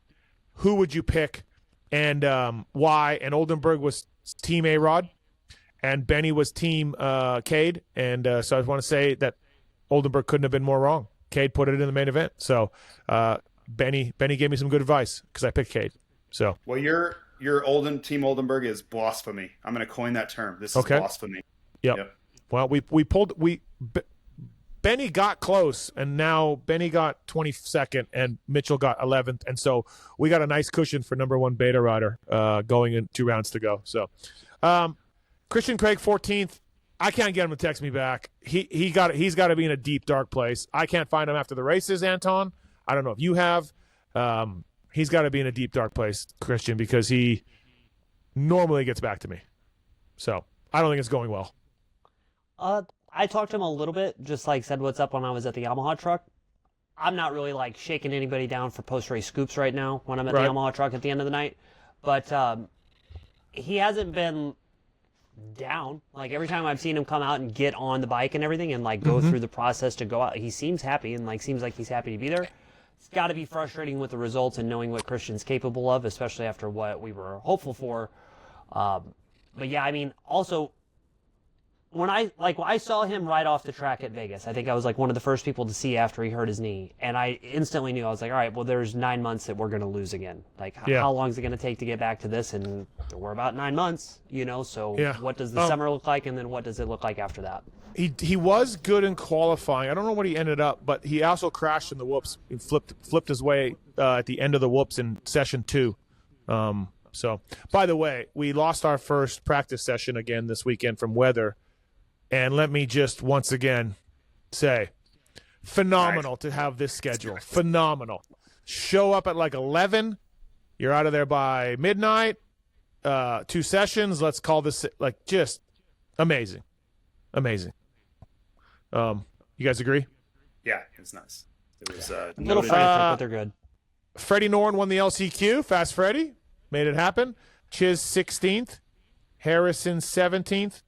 Who would you pick and why? And Oldenburg was Team A-Rod, and Benny was Team Cade. And so I want to say that Oldenburg couldn't have been more wrong. Cade put it in the main event. So Benny gave me some good advice because I picked Cade. So well, your Team Oldenburg is blasphemy. I'm going to coin that term. This is blasphemy. Yep. Well, Benny got close, and now Benny got 22nd, and Mitchell got 11th, and so we got a nice cushion for number one beta rider going in 2 rounds to go. So Christian Craig 14th. I can't get him to text me back. He's got to be in a deep dark place. I can't find him after the races, Anton. I don't know if you have. He's got to be in a deep dark place, Christian, because he normally gets back to me. So I don't think it's going well. I talked to him a little bit, just said what's up when I was at the Yamaha truck. I'm not really shaking anybody down for post-race scoops right now when I'm at the Yamaha truck at the end of the night. But he hasn't been down. Every time I've seen him come out and get on the bike and everything and go through the process to go out, he seems happy and seems like he's happy to be there. It's got to be frustrating with the results and knowing what Christian's capable of, especially after what we were hopeful for. But yeah, I mean, also when I saw him right off the track at Vegas, I think I was one of the first people to see after he hurt his knee, and I instantly knew. I was like, all right, well, there's 9 months that we're going to lose again. How long is it going to take to get back to this? And we're about 9 months, so what does the summer look like, and then what does it look like after that? He was good in qualifying. I don't know what he ended up, but he also crashed in the whoops. He flipped his way at the end of the whoops in session 2. So, by the way, we lost our first practice session again this weekend from weather. And let me just once again say, phenomenal to have this schedule. Phenomenal. Show up at 11. You're out of there by midnight. 2 sessions. Let's call this just amazing. Amazing. You guys agree? Yeah, it was nice. It was little frantic, but they're good. Freddie Norn won the LCQ. Fast Freddie made it happen. Chiz 16th. Harrison 17th.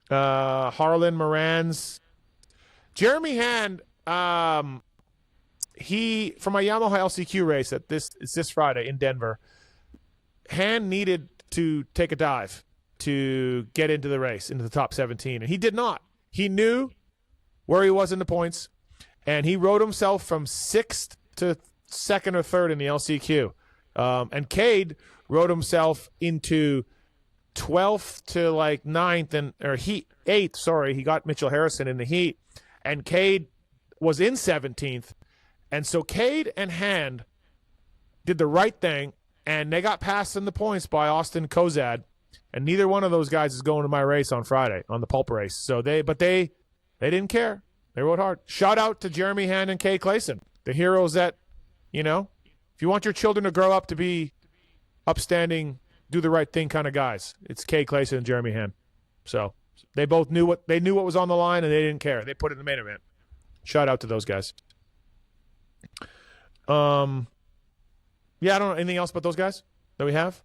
Harlan Moran's. Jeremy Hand, he from a Yamaha LCQ race it's this Friday in Denver. Hand needed to take a dive to get into the race, into the top 17, and he did not. He knew where he was in the points, and he rode himself from 6th to 2nd or 3rd in the LCQ. And Cade rode himself into 12th to 9th or 8th. Sorry, he got Mitchell Harrison in the heat, and Cade was in 17th, and so Cade and Hand did the right thing, and they got passed in the points by Austin Kozad, and neither one of those guys is going to my race on Friday on the pulp race. So they didn't care. They rode hard. Shout out to Jeremy Hand and Kay Clayson, the heroes that, if you want your children to grow up to be upstanding, do the right thing kind of guys, it's Kay Clayson and Jeremy Hand. So they both knew what was on the line, and they didn't care. They put it in the main event. Shout out to those guys. Yeah, I don't know anything else about those guys that we have.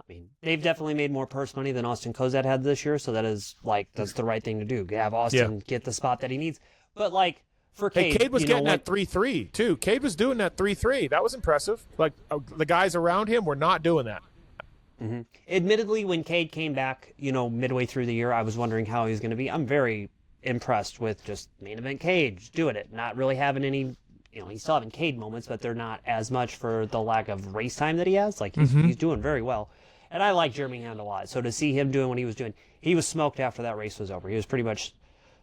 I mean, they've definitely made more purse money than Austin Kozad had this year, so that's the right thing to do. Have Austin get the spot that he needs. But for Cade, Cade was getting that 3-3 too. Cade was doing that 3-3. That was impressive. The guys around him were not doing that. Mm-hmm. Admittedly, when Cade came back, midway through the year, I was wondering how he was going to be. I'm very impressed with just main event Cade doing it, not really having any. He's still having Cade moments, but they're not as much for the lack of race time that he has. He's doing very well. And I like Jeremy Hand a lot. So to see him doing what he was doing, he was smoked after that race was over. He was pretty much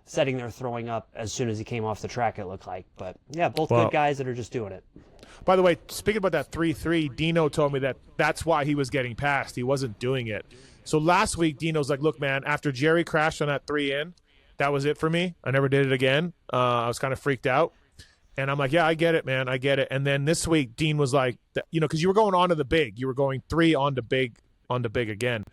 sitting there throwing up as soon as he came off the track, it looked like. But, yeah, both good guys that are just doing it. By the way, speaking about that 3-3, Dino told me that's why he was getting passed. He wasn't doing it. So last week, Dino's like, look, man, after Jerry crashed on that 3-in, that was it for me. I never did it again. I was kind of freaked out. And I'm like, yeah, I get it, man. I get it. And then this week, Dean was like, because you were going on to the big. You were going 3 on to big again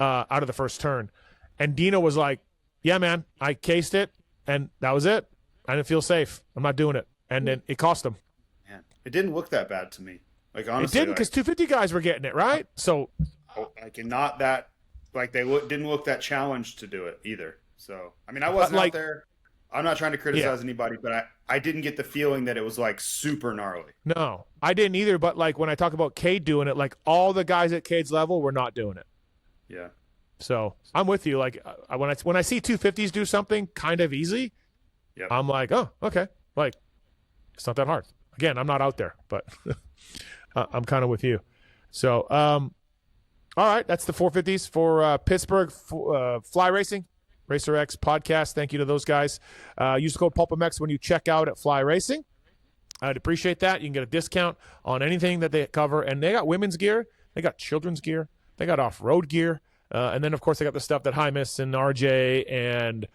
out of the first turn. And Dino was like, yeah, man, I cased it, and that was it. I didn't feel safe. I'm not doing it. And then it cost him. Man, it didn't look that bad to me. Honestly. It didn't, because 250 guys were getting it, right? So. Not that, didn't look that challenged to do it either. So, I mean, I wasn't out there. I'm not trying to criticize anybody, but I didn't get the feeling that it was super gnarly. No, I didn't either. But when I talk about Cade doing it, all the guys at Cade's level were not doing it. Yeah. So I'm with you. When I see 250s do something kind of easy, I'm like, oh, okay. It's not that hard. Again, I'm not out there, but I'm kind of with you. So, all right, that's the 450s for Pittsburgh Fly Racing. Racer X podcast. Thank you to those guys. Use the code PulpMX when you check out at Fly Racing. I'd appreciate that. You can get a discount on anything that they cover. And they got women's gear. They got children's gear. They got off-road gear. And then, of course, they got the stuff that Hymus and RJ and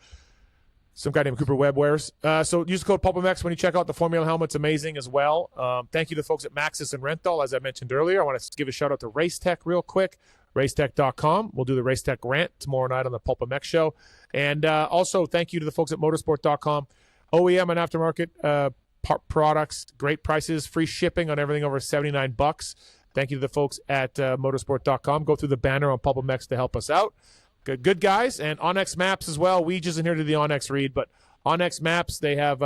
some guy named Cooper Webb wears. So use the code PulpMX when you check out the Formula helmet's amazing as well. Thank you to the folks at Maxxis and Renthal. As I mentioned earlier, I want to give a shout-out to Racetech real quick. Racetech.com. We'll do the Racetech rant tomorrow night on the PulpMX show. And also, thank you to the folks at Motorsport.com. OEM and aftermarket products, great prices, free shipping on everything over $79. Thank you to the folks at Motorsport.com. Go through the banner on PulpMX to help us out. Good guys. And Onyx Maps as well. We just inherited the Onyx read, but Onyx Maps, they have,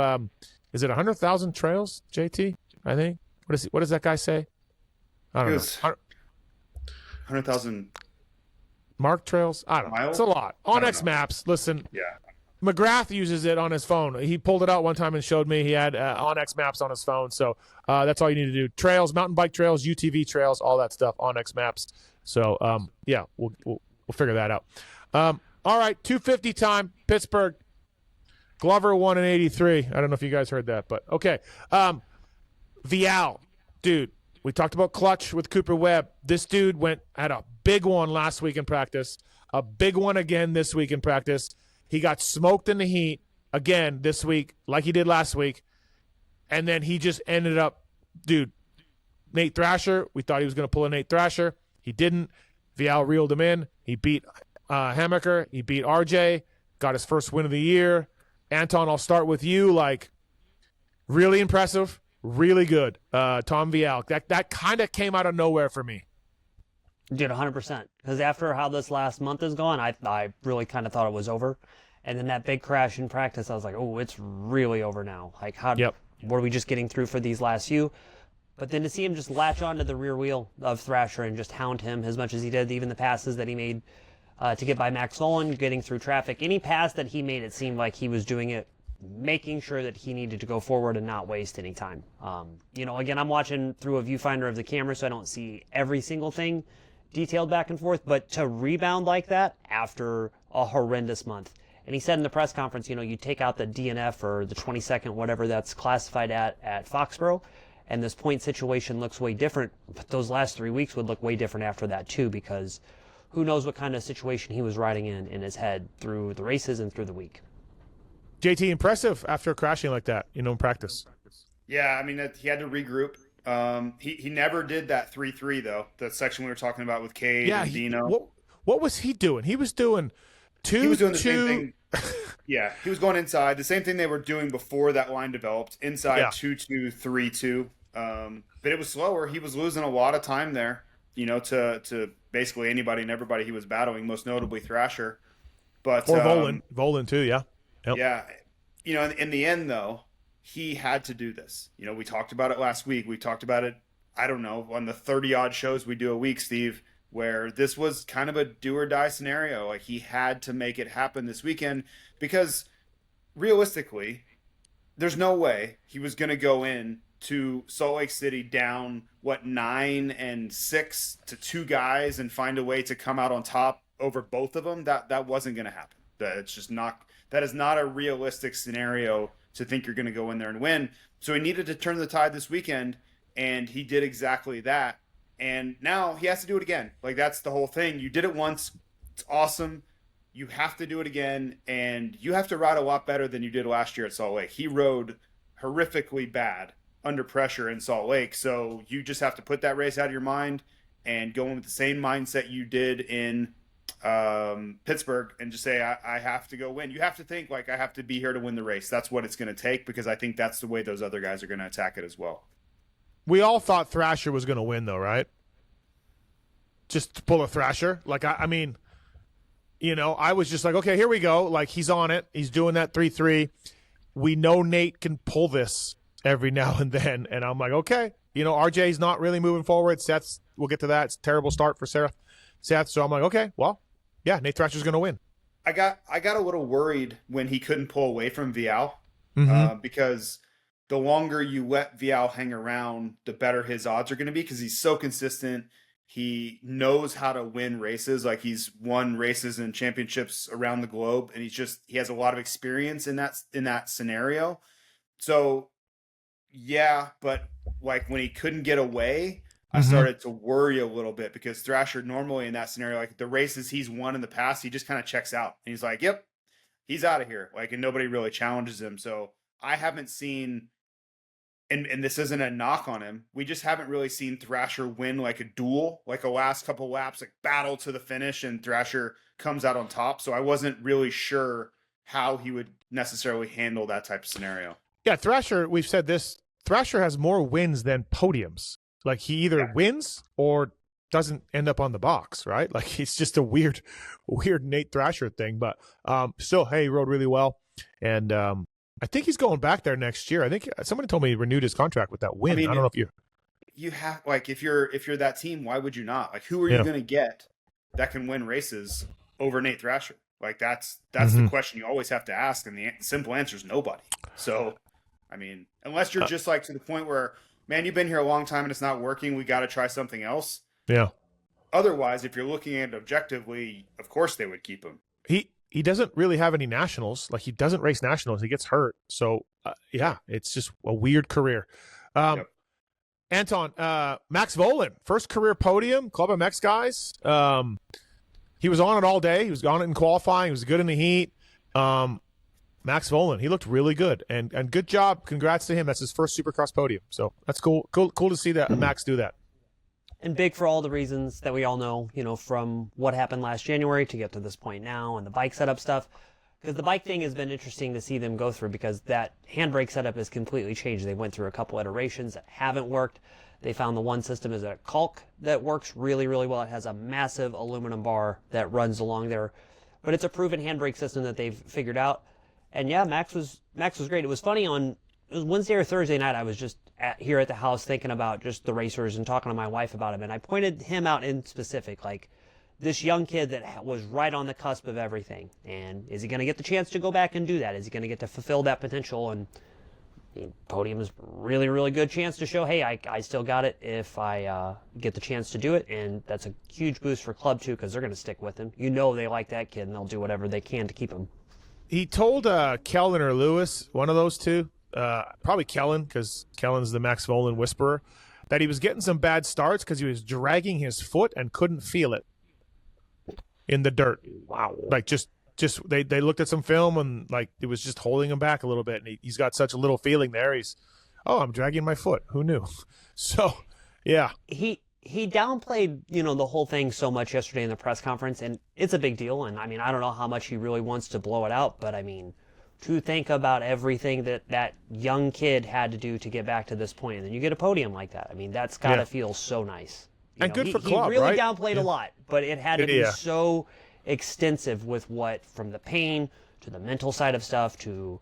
is it 100,000 trails, JT? I think. What does that guy say? I don't know. 100,000 mark trails? I don't know. It's a lot. Onyx Maps, listen. Yeah. McGrath uses it on his phone. He pulled it out one time and showed me he had Onyx Maps on his phone. So that's all you need to do. Trails, mountain bike trails, UTV trails, all that stuff, Onyx Maps. So, we'll figure that out. All right, 250 time, Pittsburgh. Glover won in 83. I don't know if you guys heard that, but okay. Vial, dude. We talked about clutch with Cooper Webb. This dude had a big one last week in practice, a big one again this week in practice. He got smoked in the heat again this week like he did last week, and then he just ended up, dude, Nate Thrasher, we thought he was going to pull a Nate Thrasher. He didn't. Vial reeled him in. He beat Hammaker. He beat RJ, got his first win of the year. Anton, I'll start with you. Really impressive. Really good. Tom Vial. That kind of came out of nowhere for me. Dude, 100%. Because after how this last month is going, I really kind of thought it was over. And then that big crash in practice, I was like, oh, it's really over now. What are we just getting through for these last few? But then to see him just latch onto the rear wheel of Thrasher and just hound him as much as he did, even the passes that he made to get by Max Vohland, getting through traffic, any pass that he made, it seemed like he was doing it, making sure that he needed to go forward and not waste any time. Again, I'm watching through a viewfinder of the camera, so I don't see every single thing detailed back and forth, but to rebound like that after a horrendous month. And he said in the press conference, you take out the DNF or the 22nd, whatever that's classified at Foxborough, and this point situation looks way different, but those last 3 weeks would look way different after that too, because who knows what kind of situation he was riding in his head through the races and through the week. JT, impressive after crashing like that, in practice. Yeah, I mean, he had to regroup. He never did that 3-3 though. The section we were talking about with Cade and Dino. What was he doing? He was doing two. He was doing the same thing. Yeah, he was going inside. The same thing they were doing before that line developed. Inside 2-2, 3-2. But it was slower. He was losing a lot of time there, to basically anybody and everybody he was battling, most notably Thrasher. But or Vohland too, yeah. Yep. Yeah. In the end, though, he had to do this. We talked about it last week. We talked about it, I don't know, on the 30-odd shows we do a week, Steve, where this was kind of a do-or-die scenario. Like, he had to make it happen this weekend because, realistically, there's no way he was going to go in to Salt Lake City down, 9-6 to 2 guys and find a way to come out on top over both of them. That wasn't going to happen. That is not a realistic scenario to think you're going to go in there and win. So he needed to turn the tide this weekend, and he did exactly that. And now he has to do it again. Like, that's the whole thing. You did it once. It's awesome. You have to do it again, and you have to ride a lot better than you did last year at Salt Lake. He rode horrifically bad under pressure in Salt Lake. So you just have to put that race out of your mind and go in with the same mindset you did in Pittsburgh and just say, I have to go win. You have to think like, I have to be here to win the race. That's what it's going to take, because I think that's the way those other guys are going to attack it as well. We all thought Thrasher was going to win though, right? Just to pull a Thrasher. Like, I mean, I was just like, okay, here we go. Like, he's on it. He's doing that 3-3. We know Nate can pull this every now and then. And I'm like, okay, RJ's not really moving forward. We'll get to that. It's a terrible start for Seth. So I'm like, okay, well, yeah, Nate Thrasher's going to win. I got a little worried when he couldn't pull away from Vial, because the longer you let Vial hang around, the better his odds are going to be, because he's so consistent. He knows how to win races. Like, he's won races and championships around the globe, and he has a lot of experience in that scenario. So, yeah, but like when he couldn't get away, I started to worry a little bit, because Thrasher normally in that scenario, like the races he's won in the past, he just kind of checks out and he's like, yep, he's out of here. Like, and nobody really challenges him. So I haven't seen, and this isn't a knock on him, we just haven't really seen Thrasher win like a duel, like a last couple laps, like battle to the finish, and Thrasher comes out on top. So I wasn't really sure how he would necessarily handle that type of scenario. Yeah, Thrasher, we've said this, Thrasher has more wins than podiums. Like, he either wins or doesn't end up on the box, right? Like, it's just a weird Nate Thrasher thing. But still, hey, he rode really well. And I think he's going back there next year. I think somebody told me he renewed his contract with that win. I don't know if you have, like, if you're that team, why would you not? Like, who are you going to get that can win races over Nate Thrasher? Like, that's the question you always have to ask. And the simple answer is nobody. So, I mean, unless you're just like to the point where, man, you've been here a long time and it's not working, we got to try something else. Yeah. Otherwise, if you're looking at it objectively, of course they would keep him. He doesn't really have any nationals. Like, he doesn't race nationals. He gets hurt. So, yeah, it's just a weird career. Anton, Max Vohland, first career podium, Club MX guys. He was on it all day. He was on it in qualifying. He was good in the heat. Max Vohland, he looked really good, and good job. Congrats to him. That's his first Supercross podium. So that's cool to see that Max do that. And big for all the reasons that we all know, from what happened last January to get to this point now, and the bike setup stuff. Because the bike thing has been interesting to see them go through, because that handbrake setup has completely changed. They went through a couple iterations that haven't worked. They found the one system is a caulk that works really, really well. It has a massive aluminum bar that runs along there, but it's a proven handbrake system that they've figured out. And yeah, Max was great. It was funny, it was Wednesday or Thursday night, I was just here at the house thinking about just the racers and talking to my wife about him. And I pointed him out in specific, like this young kid that was right on the cusp of everything. And is he going to get the chance to go back and do that? Is he going to get to fulfill that potential? And the podium is really, really good chance to show, hey, I still got it if I get the chance to do it. And that's a huge boost for Club, too, because they're going to stick with him. They like that kid, and they'll do whatever they can to keep him. He told Kellen or Lewis, one of those two, probably Kellen, because Kellen's the Max Vohland whisperer, that he was getting some bad starts because he was dragging his foot and couldn't feel it. in the dirt. Wow. Like just they looked at some film and like it was just holding him back a little bit, and he's got such a little feeling there. I'm dragging my foot. Who knew? So, yeah. He downplayed, the whole thing so much yesterday in the press conference, and it's a big deal. And I mean, I don't know how much he really wants to blow it out, but I mean, to think about everything that young kid had to do to get back to this point, and then you get a podium like that. I mean, that's got to feel so nice. And good for club, he really right? downplayed a lot, but it had to be so extensive with from the pain to the mental side of stuff to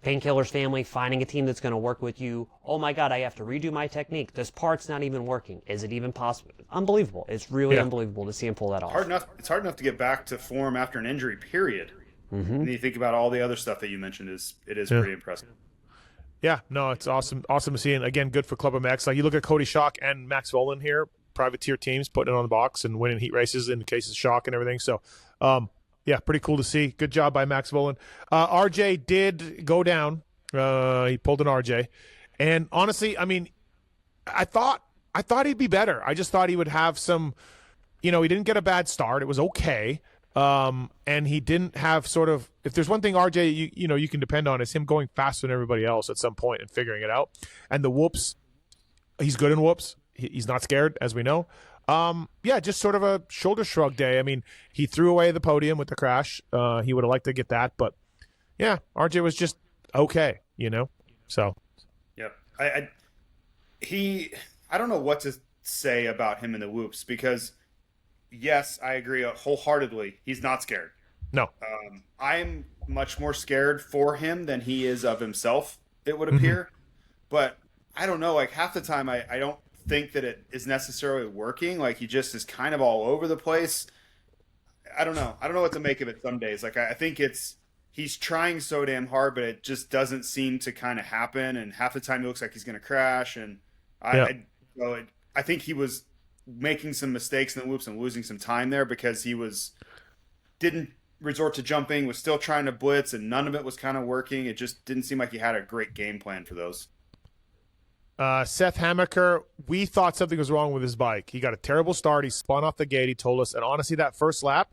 Painkiller's family, finding a team that's going to work with you. Oh my God, I have to redo my technique. This part's not even working. Is it even possible? Unbelievable. It's really unbelievable to see him pull that off. It's hard enough to get back to form after an injury, period. Mm-hmm. And you think about all the other stuff that you mentioned, it is pretty impressive. Yeah, no, it's awesome to see. And again, good for Club MX. Like you look at Cody Schock and Max Vohland here, privateer teams putting it on the box and winning heat races in the case of Schock and everything. So, yeah, pretty cool to see. Good job by Max Vohland. RJ did go down. He pulled an RJ. And honestly, I mean, I thought he'd be better. I just thought he would have some, he didn't get a bad start. It was okay. And he didn't have sort of, if there's one thing RJ, you can depend on is him going faster than everybody else at some point and figuring it out. And the whoops, he's good in whoops. He's not scared, as we know. Yeah, just sort of a shoulder shrug day. I mean, he threw away the podium with the crash. He would have liked to get that, but yeah, RJ was just okay, so. Yeah. I don't know what to say about him in the whoops because yes, I agree wholeheartedly. He's not scared. No. I'm much more scared for him than he is of himself, it would appear. But I don't know, like half the time I don't think that it is necessarily working. Like he just is kind of all over the place. I don't know what to make of it some days. Like I think he's trying so damn hard, but it just doesn't seem to kind of happen. And half the time it looks like he's going to crash. And I think he was making some mistakes in the whoops and losing some time there because he didn't resort to jumping, was still trying to blitz, and none of it was kind of working. It just didn't seem like he had a great game plan for those. Seth Hammaker, we thought something was wrong with his bike. He got a terrible start. He spun off the gate, he told us. And honestly, that first lap,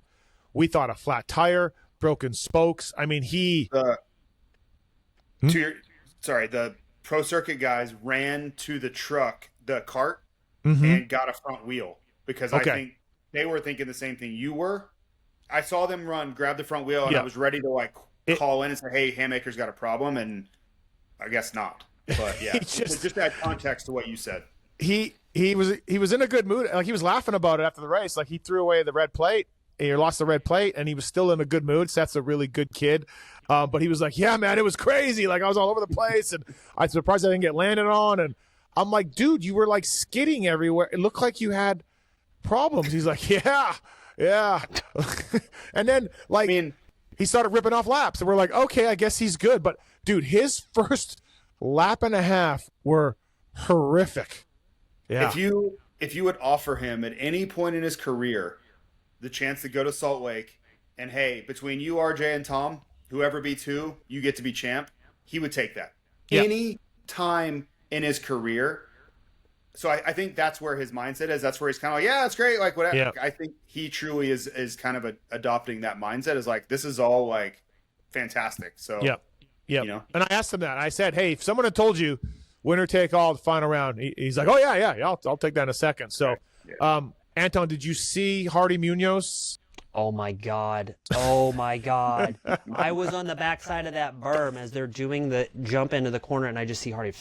we thought a flat tire, broken spokes. I mean, the Pro Circuit guys ran to the cart, and got a front wheel because I think they were thinking the same thing you were. I saw them grab the front wheel, and I was ready to call in and say, hey, Hammaker's got a problem, and I guess not. But yeah, just add context to what you said. He was in a good mood. Like he was laughing about it after the race. Like he threw away the red plate. He lost the red plate, and he was still in a good mood. Seth's a really good kid. But he was like, yeah, man, it was crazy. Like I was all over the place, and I'm surprised I didn't get landed on. And I'm like, dude, you were like skidding everywhere. It looked like you had problems. He's like, yeah. And then he started ripping off laps, and we're like, okay, I guess he's good. But dude, his first lap and a half were horrific. Yeah. If you would offer him at any point in his career the chance to go to Salt Lake and hey, between you, RJ, and Tom, whoever beats who, you get to be champ, he would take that. Yeah. Any time in his career. So I think that's where his mindset is. That's where he's kind of like, yeah, it's great. Like whatever. Yeah. I think he truly is kind of adopting that mindset is like, this is all like fantastic. So yeah. And I asked him that. I said, hey, if someone had told you winner take all the final round, he's like, oh yeah, I'll take that in a second. So, Anton, did you see Hardy Munoz? Oh my God. I was on the backside of that berm as they're doing the jump into the corner, and I just see Hardy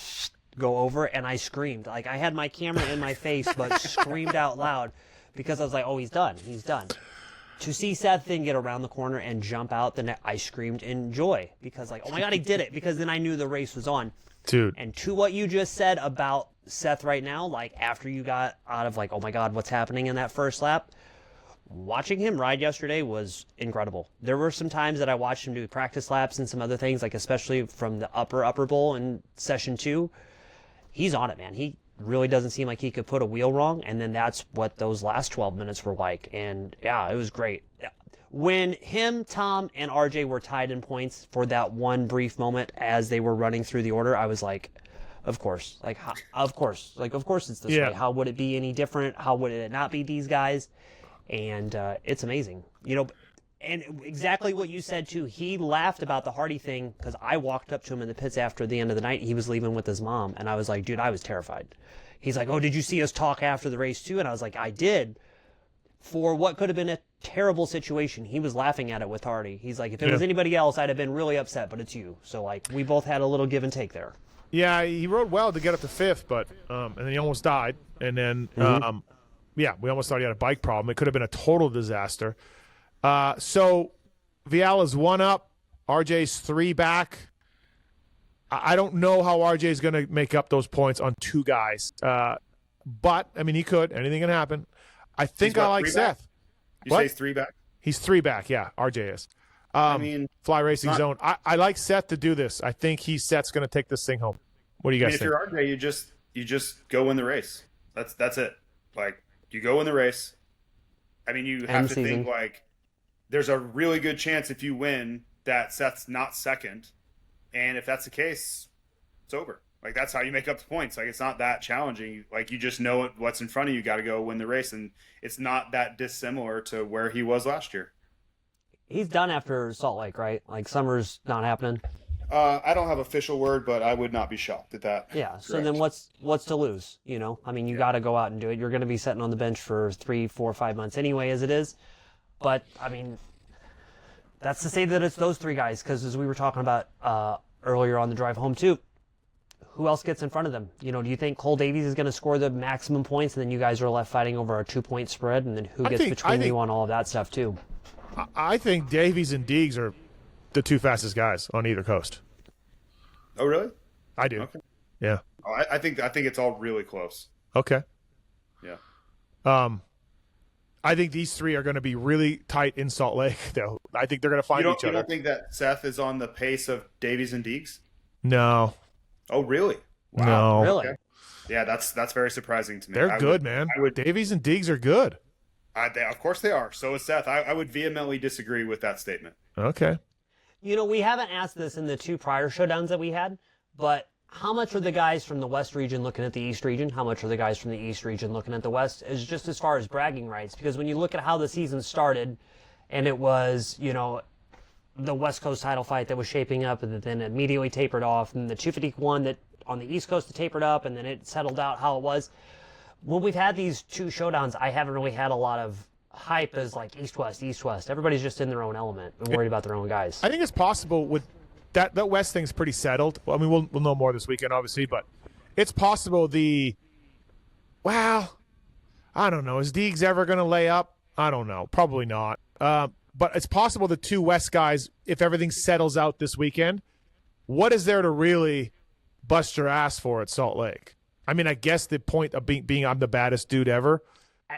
go over, and I screamed. Like I had my camera in my face, but screamed out loud because I was like, oh, he's done. To see Seth then get around the corner and jump out, then I screamed in joy because like, oh my God, he did it, because then I knew the race was on. Dude. And to what you just said about Seth right now, like after you got out of like, oh my God, what's happening in that first lap, watching him ride yesterday was incredible. There were some times that I watched him do practice laps and some other things, like especially from the upper bowl in session 2. He's on it, man. He really doesn't seem like he could put a wheel wrong, and then that's what those last 12 minutes were like. And yeah, it was great. When him, Tom, and RJ were tied in points for that one brief moment as they were running through the order, I was like, of course. Of course it's this way. How would it be any different? How would it not be these guys? and it's amazing. You know, and exactly what you said too. He laughed about the Hardy thing because I walked up to him in the pits after the end of the night. He was leaving with his mom, and I was like, dude, I was terrified. He's like, oh, did you see us talk after the race too? And I was like, I did. For what could have been a terrible situation, he was laughing at it with Hardy. He's like, if it was anybody else, I'd have been really upset, but it's you. So, like, we both had a little give and take there. Yeah, he rode well to get up to fifth, but and then he almost died. And then, we almost thought he had a bike problem. It could have been a total disaster. So, Viala's 1 up. RJ's 3 back. I don't know how RJ's going to make up those points on 2 guys. But, I mean, he could. Anything can happen. I think I like Seth. You say he's 3 back? He's 3 back, yeah. RJ is. I mean, Fly Racing Zone. I like Seth to do this. I think Seth's going to take this thing home. What do you guys think? If you're RJ, you just go win the race. That's it. Like, you go win the race. I mean, you have to think, like, there's a really good chance if you win that Seth's not second. And if that's the case, it's over. Like, that's how you make up the points. Like, it's not that challenging. Like, you just know what's in front of you. Got to go win the race. And it's not that dissimilar to where he was last year. He's done after Salt Lake, right? Like, summer's not happening. I don't have official word, but I would not be shocked at that. Yeah. Correct. So then what's to lose? You know, I mean, you got to go out and do it. You're going to be sitting on the bench for 3, 4, 5 months anyway, as it is. But, I mean, that's to say that it's those 3 guys. Because as we were talking about earlier on the drive home, too, who else gets in front of them? You know, do you think Cole Davies is going to score the maximum points, and then you guys are left fighting over a 2-point spread, and then who gets between you on all of that stuff too? I think Davies and Deegs are the 2 fastest guys on either coast. Oh, really? I do. Okay. Yeah. Oh, I think it's all really close. Okay. Yeah. I think these 3 are going to be really tight in Salt Lake, though. I think they're going to find each other. You don't think that Seth is on the pace of Davies and Deegs? No. Oh, really? Wow. No. Really? Okay. Yeah, that's very surprising to me. They're good, man. Davies and Deegs are good. Of course they are. So is Seth. I would vehemently disagree with that statement. Okay. You know, we haven't asked this in the 2 prior showdowns that we had, but how much are the guys from the West region looking at the East region? How much are the guys from the East region looking at the West? Is just as far as bragging rights. Because when you look at how the season started, and it was, you know, the West Coast title fight that was shaping up and then immediately tapered off, and the 251 that on the East Coast that tapered up, and then it settled out how it was. When we've had these 2 showdowns, I haven't really had a lot of hype as like East-West, East-West. Everybody's just in their own element and worried about their own guys. I think it's possible with that West thing's pretty settled. Well, I mean, we'll know more this weekend, obviously, but it's possible I don't know. Is Deegs ever going to lay up? I don't know. Probably not. But it's possible the 2 West guys, if everything settles out this weekend, what is there to really bust your ass for at Salt Lake? I mean, I guess the point of being I'm the baddest dude ever.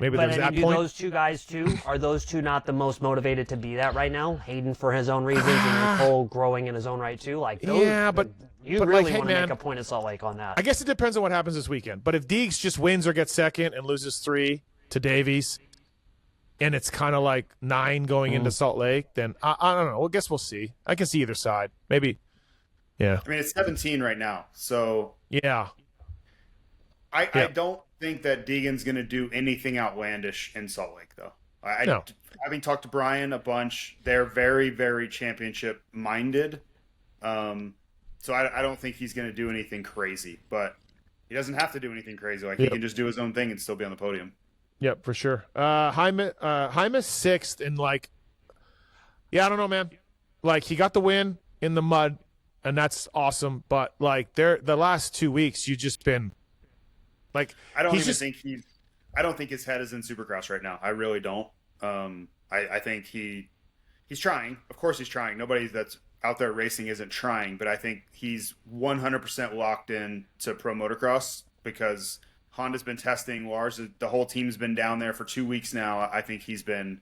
Maybe there's that point. Those 2 guys, too, are those 2 not the most motivated to be that right now? Hayden for his own reasons and Cole growing in his own right, too? Like, those, you really want to make a point at Salt Lake on that. I guess it depends on what happens this weekend. But if Deegs just wins or gets second and loses 3 to Davies, and it's kind of like 9 going into Salt Lake, then I don't know. Well, I guess we'll see. I can see either side. Maybe. Yeah. I mean, it's 17 right now. So. Yeah. I don't think that Deegan's going to do anything outlandish in Salt Lake, though. No. Having talked to Brian a bunch, they're very, very championship-minded. So I don't think he's going to do anything crazy. But he doesn't have to do anything crazy. Like, he can just do his own thing and still be on the podium. Yep, for sure. Jaime's 6th, and, like, I don't know, man. Like, he got the win in the mud, and that's awesome. But, like, the last 2 weeks, you've just been – like, I don't think his head is in Supercross right now. I really don't. I think he's trying. Of course he's trying. Nobody that's out there racing isn't trying, but I think he's 100% locked in to pro motocross because Honda's been testing. Lars, the whole team's been down there for 2 weeks now. I think he's been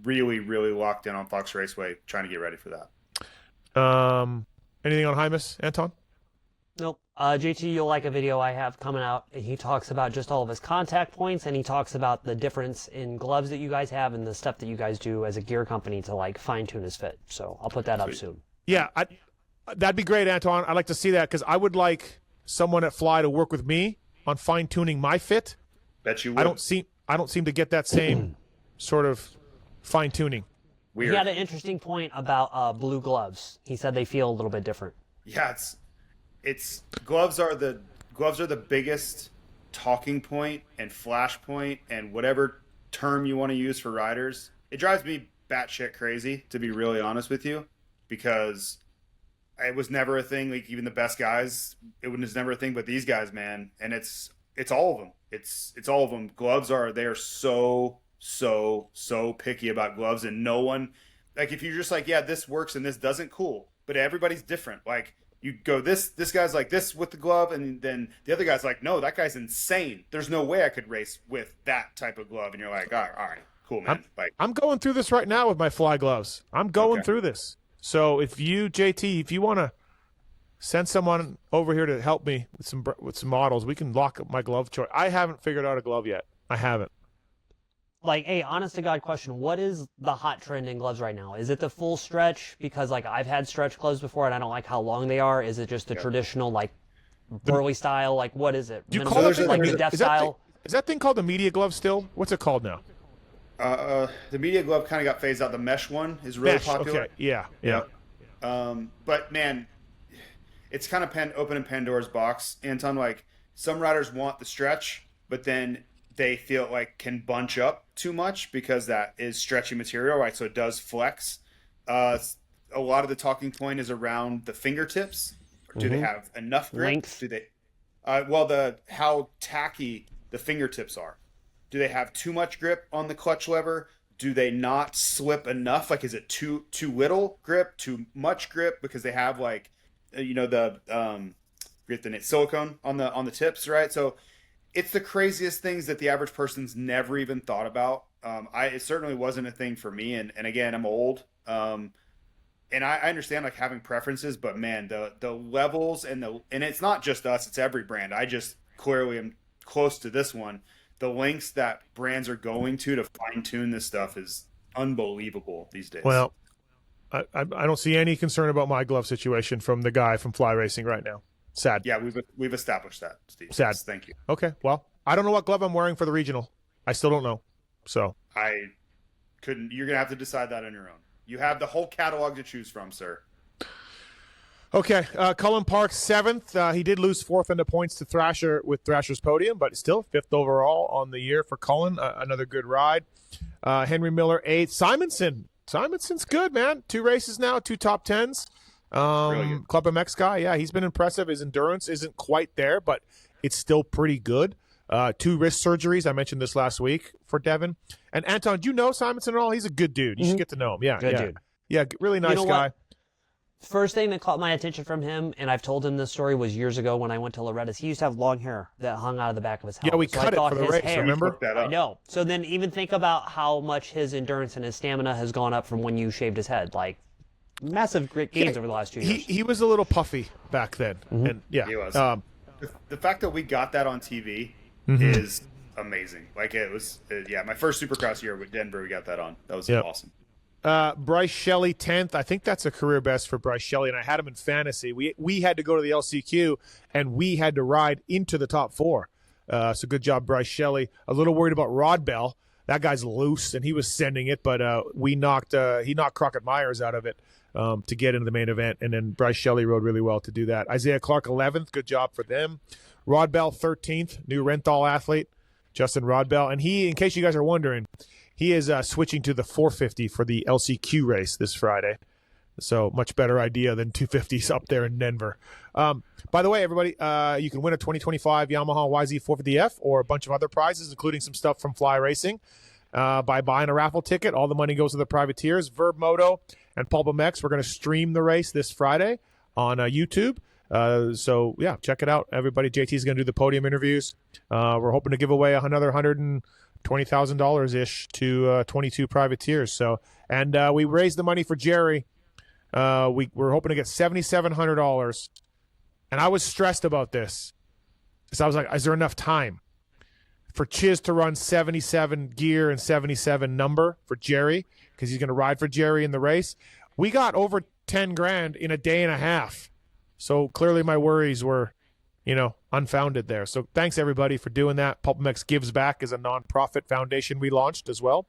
really, really locked in on Fox Raceway trying to get ready for that. Anything on Jaime's, Anton? Nope. JT, you'll like a video I have coming out. He talks about just all of his contact points, and he talks about the difference in gloves that you guys have and the stuff that you guys do as a gear company to like fine-tune his fit. So I'll put that up soon. Yeah, that'd be great, Anton. I'd like to see that because I would like someone at Fly to work with me on fine-tuning my fit. Bet you would. I don't seem to get that same sort of fine-tuning. Weird. He had an interesting point about blue gloves. He said they feel a little bit different. Yeah, it's gloves are the biggest talking point and flashpoint and whatever term you want to use for riders. It drives me batshit crazy, to be really honest with you, because it was never a thing. Like, even the best guys, it was never a thing. But these guys, man, and it's all of them. It's all of them. They are so picky about gloves, and no one, like, if you're just like, yeah, this works and this doesn't, cool. But everybody's different. Like, you go, this guy's like this with the glove, and then the other guy's like, no, that guy's insane. There's no way I could race with that type of glove. And you're like, all right, cool, man. I'm going through this right now with my fly gloves. I'm going through this. So if you, JT, if you want to send someone over here to help me with some models, we can lock up my glove choice. I haven't figured out a glove yet. I haven't. Like, hey, honest to God question, what is the hot trend in gloves right now? Is it the full stretch? Because, like, I've had stretch gloves before, and I don't like how long they are. Is it just the traditional, like, burly style? Like, what is it? Do you call it like the deaf style? Is that thing called the media glove still? What's it called now? The media glove kind of got phased out. The mesh one is really popular. Okay, yeah. But, man, it's kind of opening Pandora's box, Anton. Like, some riders want the stretch, but then they feel like can bunch up too much because that is stretchy material, right? So it does flex. A lot of the talking point is around the fingertips. Do they have enough grip? Length. Do they? How tacky the fingertips are. Do they have too much grip on the clutch lever? Do they not slip enough? Like, is it too little grip? Too much grip? Because they have, like, the silicone on the tips, right? So it's the craziest things that the average person's never even thought about. It certainly wasn't a thing for me. And again, I'm old. And I understand, like, having preferences, but man, the levels and it's not just us, it's every brand. I just clearly am close to this one. The lengths that brands are going to fine tune this stuff is unbelievable these days. Well, I don't see any concern about my glove situation from the guy from Fly Racing right now. Sad. Yeah, we've established that, Steve. Sad. Yes, thank you. Okay, well, I don't know what glove I'm wearing for the regional. I still don't know. So I couldn't. You're gonna have to decide that on your own. You have the whole catalog to choose from, sir. Okay, Cullen Park 7th. He did lose 4th in the points to Thrasher with Thrasher's podium, but still 5th overall on the year for Cullen. Another good ride. Henry Miller 8th. Simonson's good, man. 2 races now, 2 top 10s. Really Club MX guy, yeah, he's been impressive. His endurance isn't quite there, but it's still pretty good. 2 wrist surgeries. I mentioned this last week for Devin. And Anton, do you know Simonson at all? He's a good dude. You should get to know him. Yeah, good dude. Yeah, really nice guy. What? First thing that caught my attention from him, and I've told him this story, was years ago when I went to Loretta's. He used to have long hair that hung out of the back of his helmet. Yeah, we cut it for the race, remember? I know. So then even think about how much his endurance and his stamina has gone up from when you shaved his head. Like, massive great gains over the last 2 years. He was a little puffy back then. And yeah. He was. The fact that we got that on TV is amazing. Like, it was, my first Supercross year with Denver, we got that on. That was awesome. Bryce Shelley 10th. I think that's a career best for Bryce Shelley, and I had him in fantasy. We had to go to the LCQ, and we had to ride into the top 4. So good job, Bryce Shelley. A little worried about Rod Bell. That guy's loose, and he was sending it, but he knocked Crockett Myers out of it to get into the main event, and then Bryce Shelley rode really well to do that. Isaiah Clark 11th. Good job for them. Rod Bell 13th. New Renthal athlete, Justin Rod Bell. And he, in case you guys are wondering, he is switching to the 450 for the LCQ race this Friday. So much better idea than 250s up there in Denver. By the way, everybody, you can win a 2025 Yamaha YZ450F or a bunch of other prizes, including some stuff from Fly Racing, by buying a raffle ticket. All the money goes to the privateers. Verb Moto and Pulp MX, we're going to stream the race this Friday on YouTube. So, yeah, check it out, everybody. JT's going to do the podium interviews. We're hoping to give away another $120,000-ish to 22 privateers. So, and we raised the money for Jerry. We're hoping to get $7,700. And I was stressed about this because I was like, is there enough time for Chiz to run 77 gear and 77 number for Jerry because he's going to ride for Jerry in the race? We got over 10 grand in a day and a half. So clearly my worries were, unfounded there. So thanks everybody for doing that. PulpMX Gives Back is a nonprofit foundation we launched as well.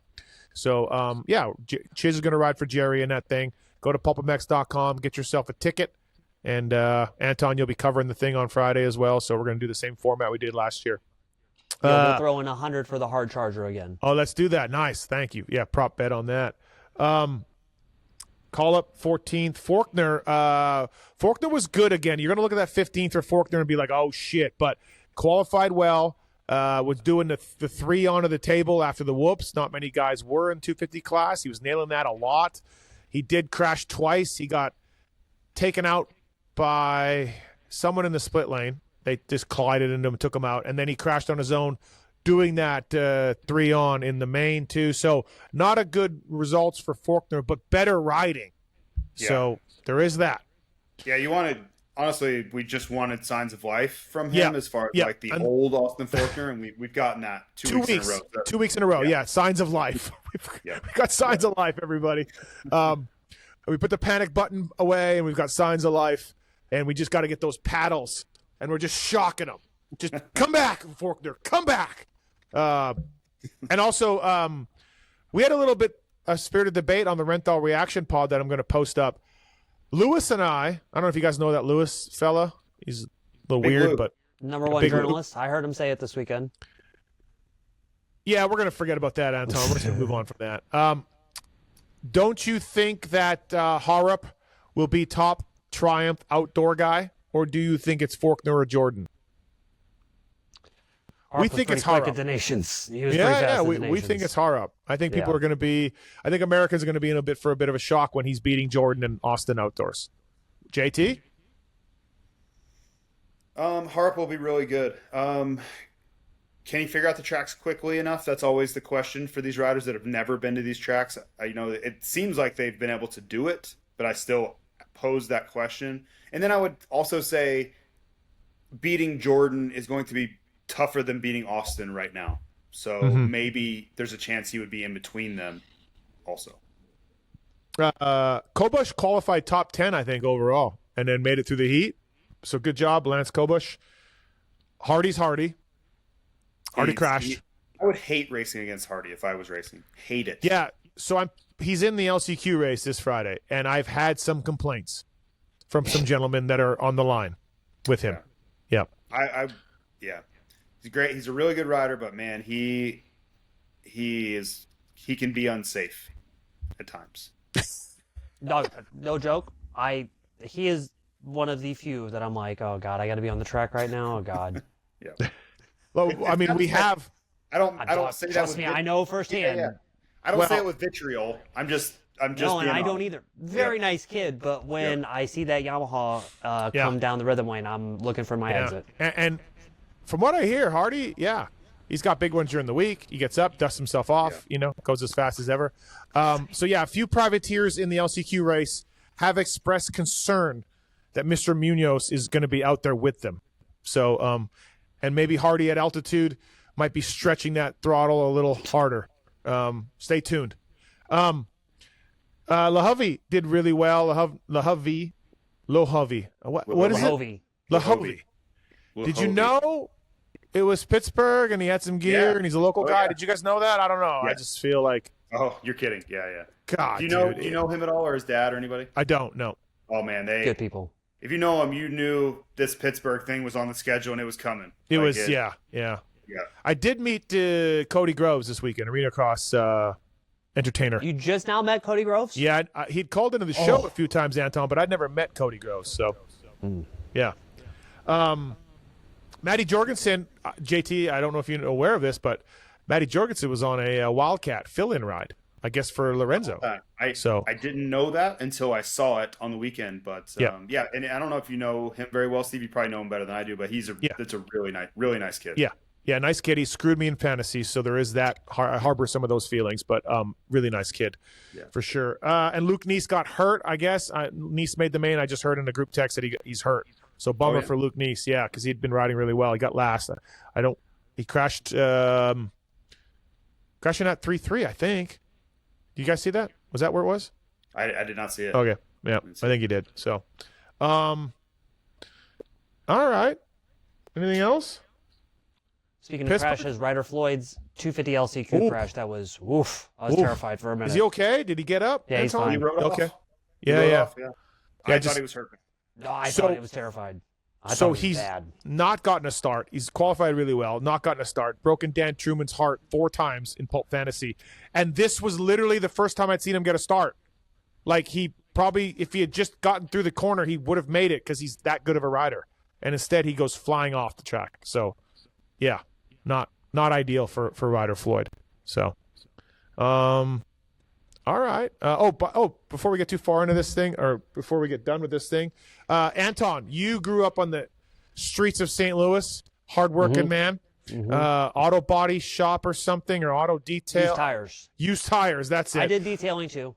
So Chiz is going to ride for Jerry in that thing. Go to pulpmx.com, get yourself a ticket, and Anton, you'll be covering the thing on Friday as well. So we're going to do the same format we did last year. Yeah, we'll throw in 100 for the hard charger again. Oh, let's do that. Nice, thank you. Yeah, prop bet on that. Call up 14th. Faulkner was good again. You're going to look at that 15th or Faulkner and be like, oh, shit. But qualified well, was doing the three onto the table after the whoops. Not many guys were in 250 class. He was nailing that a lot. He did crash twice. He got taken out by someone in the split lane. They just collided into him, took him out, and then he crashed on his own doing that 3-on in the main too. So not a good results for Faulkner, but better riding. Yeah. So there is that. Yeah, honestly, we just wanted signs of life from him as far as like the old Austin Faulkner, and we've gotten that two weeks in a row. So. 2 weeks in a row, yeah. Signs of life. We've got signs of life, everybody. We put the panic button away, and we've got signs of life, and we just got to get those paddles, and we're just shocking them. Just come back, Faulkner, come back. And also, we had a little bit of spirited debate on the Renthal Reaction Pod that I'm going to post up. Lewis and I don't know if you guys know that Lewis fella. He's a little Big weird, Lou. but Number one journalist. I heard him say it this weekend. yeah, we're going to forget about that, Anton. We're just going to move on from that. Don't you think that Harrop will be top Triumph outdoor guy, or do you think it's Faulkner or Jordan? Harp we think it's Harrop. At the Nations. He was we think it's Harrop. I think people are going to be. I think Americans are going to be in a bit of a shock when he's beating Jordan and Austin outdoors. JT, Harp will be really good. Can he figure out the tracks quickly enough? That's always the question for these riders that have never been to these tracks. It seems like they've been able to do it, but I still pose that question. And then I would also say beating Jordan is going to be tougher than beating Austin right now. So maybe there's a chance he would be in between them also. Kobush qualified top 10, I think, overall, and then made it through the heat. So good job, Lance Kobush. Hardy's Hardy. Hardy crashed. I would hate racing against Hardy if I was racing. Hate it. Yeah, so he's in the LCQ race this Friday, and I've had some complaints from some gentlemen that are on the line with him. Yeah. Yeah. He's great. He's a really good rider, but man, he can be unsafe at times. No joke. He is one of the few that I'm like, oh God, I got to be on the track right now. Oh God. Yeah. Well, I mean, we have. I don't say that. Trust me, I know firsthand. Yeah. I don't say it with vitriol. I'm just. No, and I don't either. Very nice kid, but when I see that Yamaha come down the rhythm lane, I'm looking for my exit. And from what I hear, Hardy, he's got big ones during the week. He gets up, dusts himself off, goes as fast as ever. So a few privateers in the LCQ race have expressed concern that Mr. Munoz is going to be out there with them. So, and maybe Hardy at altitude might be stretching that throttle a little harder. Stay tuned. LaHovey did really well. LaHovey. What is it? LaHovey. Did you know it was Pittsburgh and he had some gear and he's a local guy? Yeah. Did you guys know that? I don't know. Yeah. I just feel like. Oh, you're kidding. Yeah. God, do you know him at all, or his dad or anybody? I don't know. Oh man, good people. If you know him, you knew this Pittsburgh thing was on the schedule and it was coming. Yeah. I did meet Cody Groves this weekend, Arena Cross entertainer. You just now met Cody Groves? Yeah, he'd called into the show a few times, Anton, but I'd never met Cody Groves. So, yeah. Matty Jorgensen, JT, I don't know if you're aware of this, but Matty Jorgensen was on a Wildcat fill-in ride, I guess, for Lorenzo. I didn't know that until I saw it on the weekend. But and I don't know if you know him very well, Steve. You probably know him better than I do, but that's a really nice kid. Yeah, nice kid. He screwed me in fantasy, so there is that. I harbor some of those feelings, but really nice kid, for sure. And Luke Neese got hurt, I guess. Neese made the main. I just heard in the group text that he's hurt. So bummer for Luke Neese, because he'd been riding really well. He got last. He crashed crashing at 3-3, I think. Do you guys see that? Was that where it was? I did not see it. Okay, yeah, I think he did. So, all right. Anything else? Speaking of Pittsburgh? crashes, Ryder Floyd's 250 LCQ crash, that was, woof. I was terrified for a minute. Is he okay? Did he get up? Yeah, he's Anton? fine. He rode off. Okay. He rode Yeah. off, yeah. Yeah, I thought he was hurt. No, I So- thought he was terrified. I So thought it was he's bad. not gotten a start. He's qualified really well, not gotten a start. Broken Dan Truman's heart 4 times in Pulp Fantasy. And this was literally the first time I'd seen him get a start. Like, he probably, if he had just gotten through the corner, he would have made it because he's that good of a rider. And instead, he goes flying off the track. So, yeah, not ideal for Ryder Floyd. So, all right. Before we get too far into this thing, or before we get done with this thing, Anton, you grew up on the streets of St. Louis, hardworking man, auto body shop or something, or auto detail. Used tires. Used tires, that's it. I did detailing too.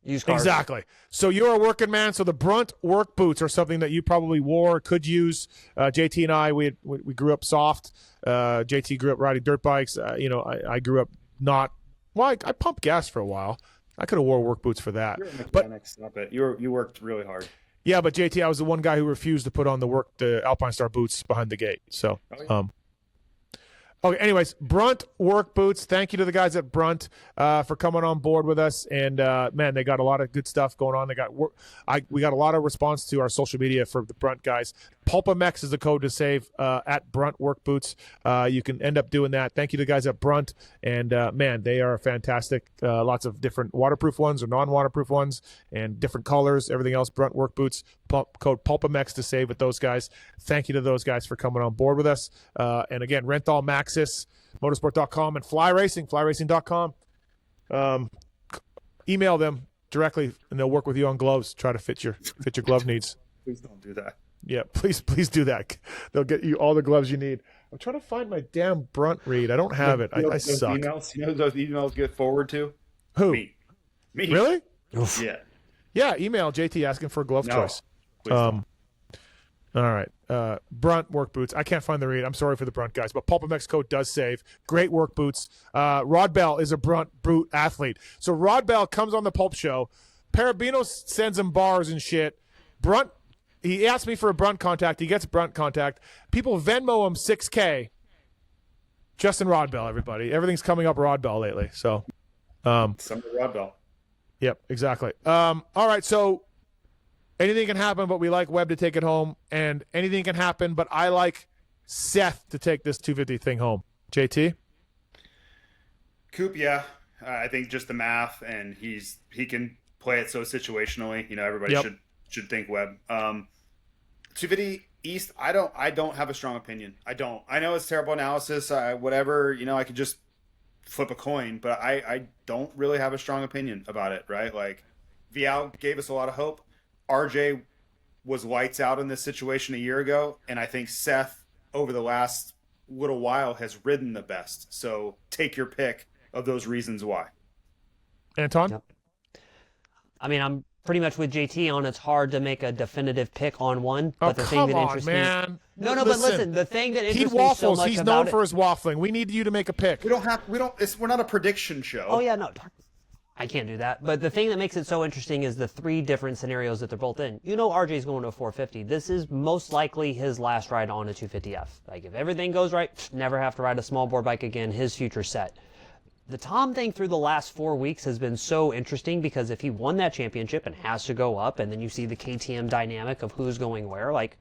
Used cars. Exactly. So you're a working man. So the Brunt work boots are something that you probably wore, could use. JT and I, we grew up soft. JT grew up riding dirt bikes. I grew up not. Well, I pumped gas for a while. I could have wore work boots for that. You're a mechanic, stop it. You worked really hard. Yeah, but JT, I was the one guy who refused to put on the Alpine Star boots behind the gate. So, okay. Anyways, Brunt work boots. Thank you to the guys at Brunt for coming on board with us. And man, they got a lot of good stuff going on. We got a lot of response to our social media for the Brunt guys. Pulpamex is the code to save at Brunt work boots. You can end up doing that. Thank you to the guys at Brunt. And man, they are fantastic. Lots of different waterproof ones or non-waterproof ones, and different colors. Everything else. Brunt work boots. Code Pulpamex to save with those guys. Thank you to those guys for coming on board with us. And again, Renthal Maxxis, motorsport.com, and flyracing.com. Email them directly, and they'll work with you on gloves. Try to fit your glove needs. Please don't do that. Yeah, please do that. They'll get you all the gloves you need. I'm trying to find my damn Brunt read. I don't have it. I suck. Emails, you know who those emails get forward to? Who? Me. Really? Oof. Yeah. Yeah, email JT asking for a glove choice. Please don't. All right. Brunt work boots. I can't find the read. I'm sorry for the Brunt guys, but Pulpamex code does save. Great work boots. Rod Bell is a Brunt boot athlete. So Rod Bell comes on the Pulp show. Parabino sends him bars and shit. Brunt, he asked me for a Brunt contact. He gets Brunt contact. People Venmo him $6K. Justin Rod Bell, everybody. Everything's coming up Rod Bell lately. So, Some of Rod Bell. Yep, exactly. All right, so anything can happen, but we like Webb to take it home, and anything can happen, but I like Seth to take this 250 thing home. JT? Coop, yeah. I think just the math, and he can play it so situationally. You know, everybody should think Webb. 250 East, I don't have a strong opinion. I don't. I know it's terrible analysis. Whatever, you know, I could just flip a coin, but I don't really have a strong opinion about it, right? Like, Vial gave us a lot of hope. RJ was lights out in this situation a year ago, and I think Seth, over the last little while, has ridden the best. So take your pick of those reasons why. Anton? Yep. I mean, I'm pretty much with JT on it's hard to make a definitive pick on one. But the thing come that on, interests man. me. No, but listen, the thing that He interests me waffles. so much He's about known it. for his waffling. We need you to make a pick. We're not a prediction show. Oh yeah, no, I can't do that. But the thing that makes it so interesting is the 3 different scenarios that they're both in. You know, RJ's going to a 450. This is most likely his last ride on a 250F. Like, if everything goes right, never have to ride a small bore bike again. His future set. The Tom thing through the last 4 weeks has been so interesting because if he won that championship and has to go up, and then you see the KTM dynamic of who's going where, like,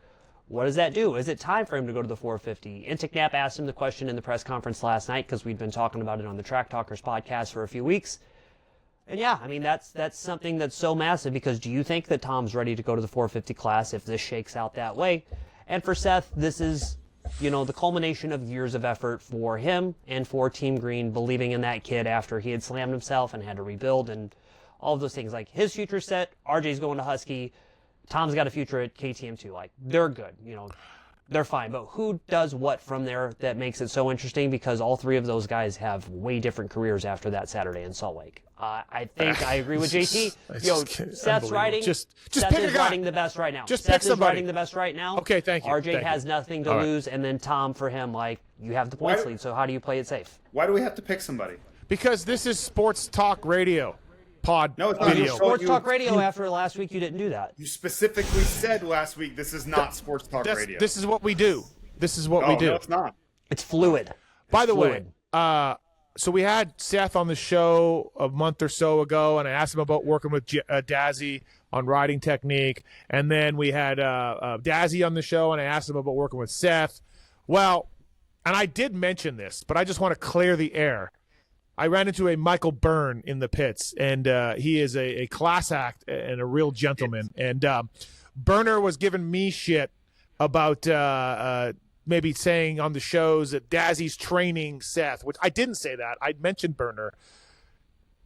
what does that do? Is it time for him to go to the 450? Intic Nap asked him the question in the press conference last night because we'd been talking about it on the Track Talkers podcast for a few weeks. And yeah, I mean, that's something that's so massive because do you think that Tom's ready to go to the 450 class if this shakes out that way? And for Seth, this is, you know, the culmination of years of effort for him and for Team Green, believing in that kid after he had slammed himself and had to rebuild and all of those things. Like, his future set, RJ's going to Husky, Tom's got a future at KTM too. Like, they're good, you know, they're fine. But who does what from there that makes it so interesting? Because all 3 of those guys have way different careers after that Saturday in Salt Lake. I think I agree with JT. Seth's riding. Just Seth pick a is guy. riding the best right now. Just Seth pick is somebody. riding the best right now. Okay, thank you. RJ Thank has you. nothing to All right. lose, and then Tom, for him, like, you have the points lead, so how do you play it safe? Why do we have to pick somebody? Because this is sports talk radio pod No, it's not. video. Sports Talk Radio, after last week, you didn't do that. You specifically said last week this is not sports talk radio. This is what we do. This is what we do. No, it's not. It's fluid. By the way, so we had Seth on the show a month or so ago, and I asked him about working with Dazzy on riding technique. And then we had Dazzy on the show, and I asked him about working with Seth. Well, and I did mention this, but I just want to clear the air. I ran into a Michael Byrne in the pits, and he is a class act and a real gentleman. And Burner was giving me shit about maybe saying on the shows that Dazzy's training Seth, which I didn't say that. I mentioned Burner.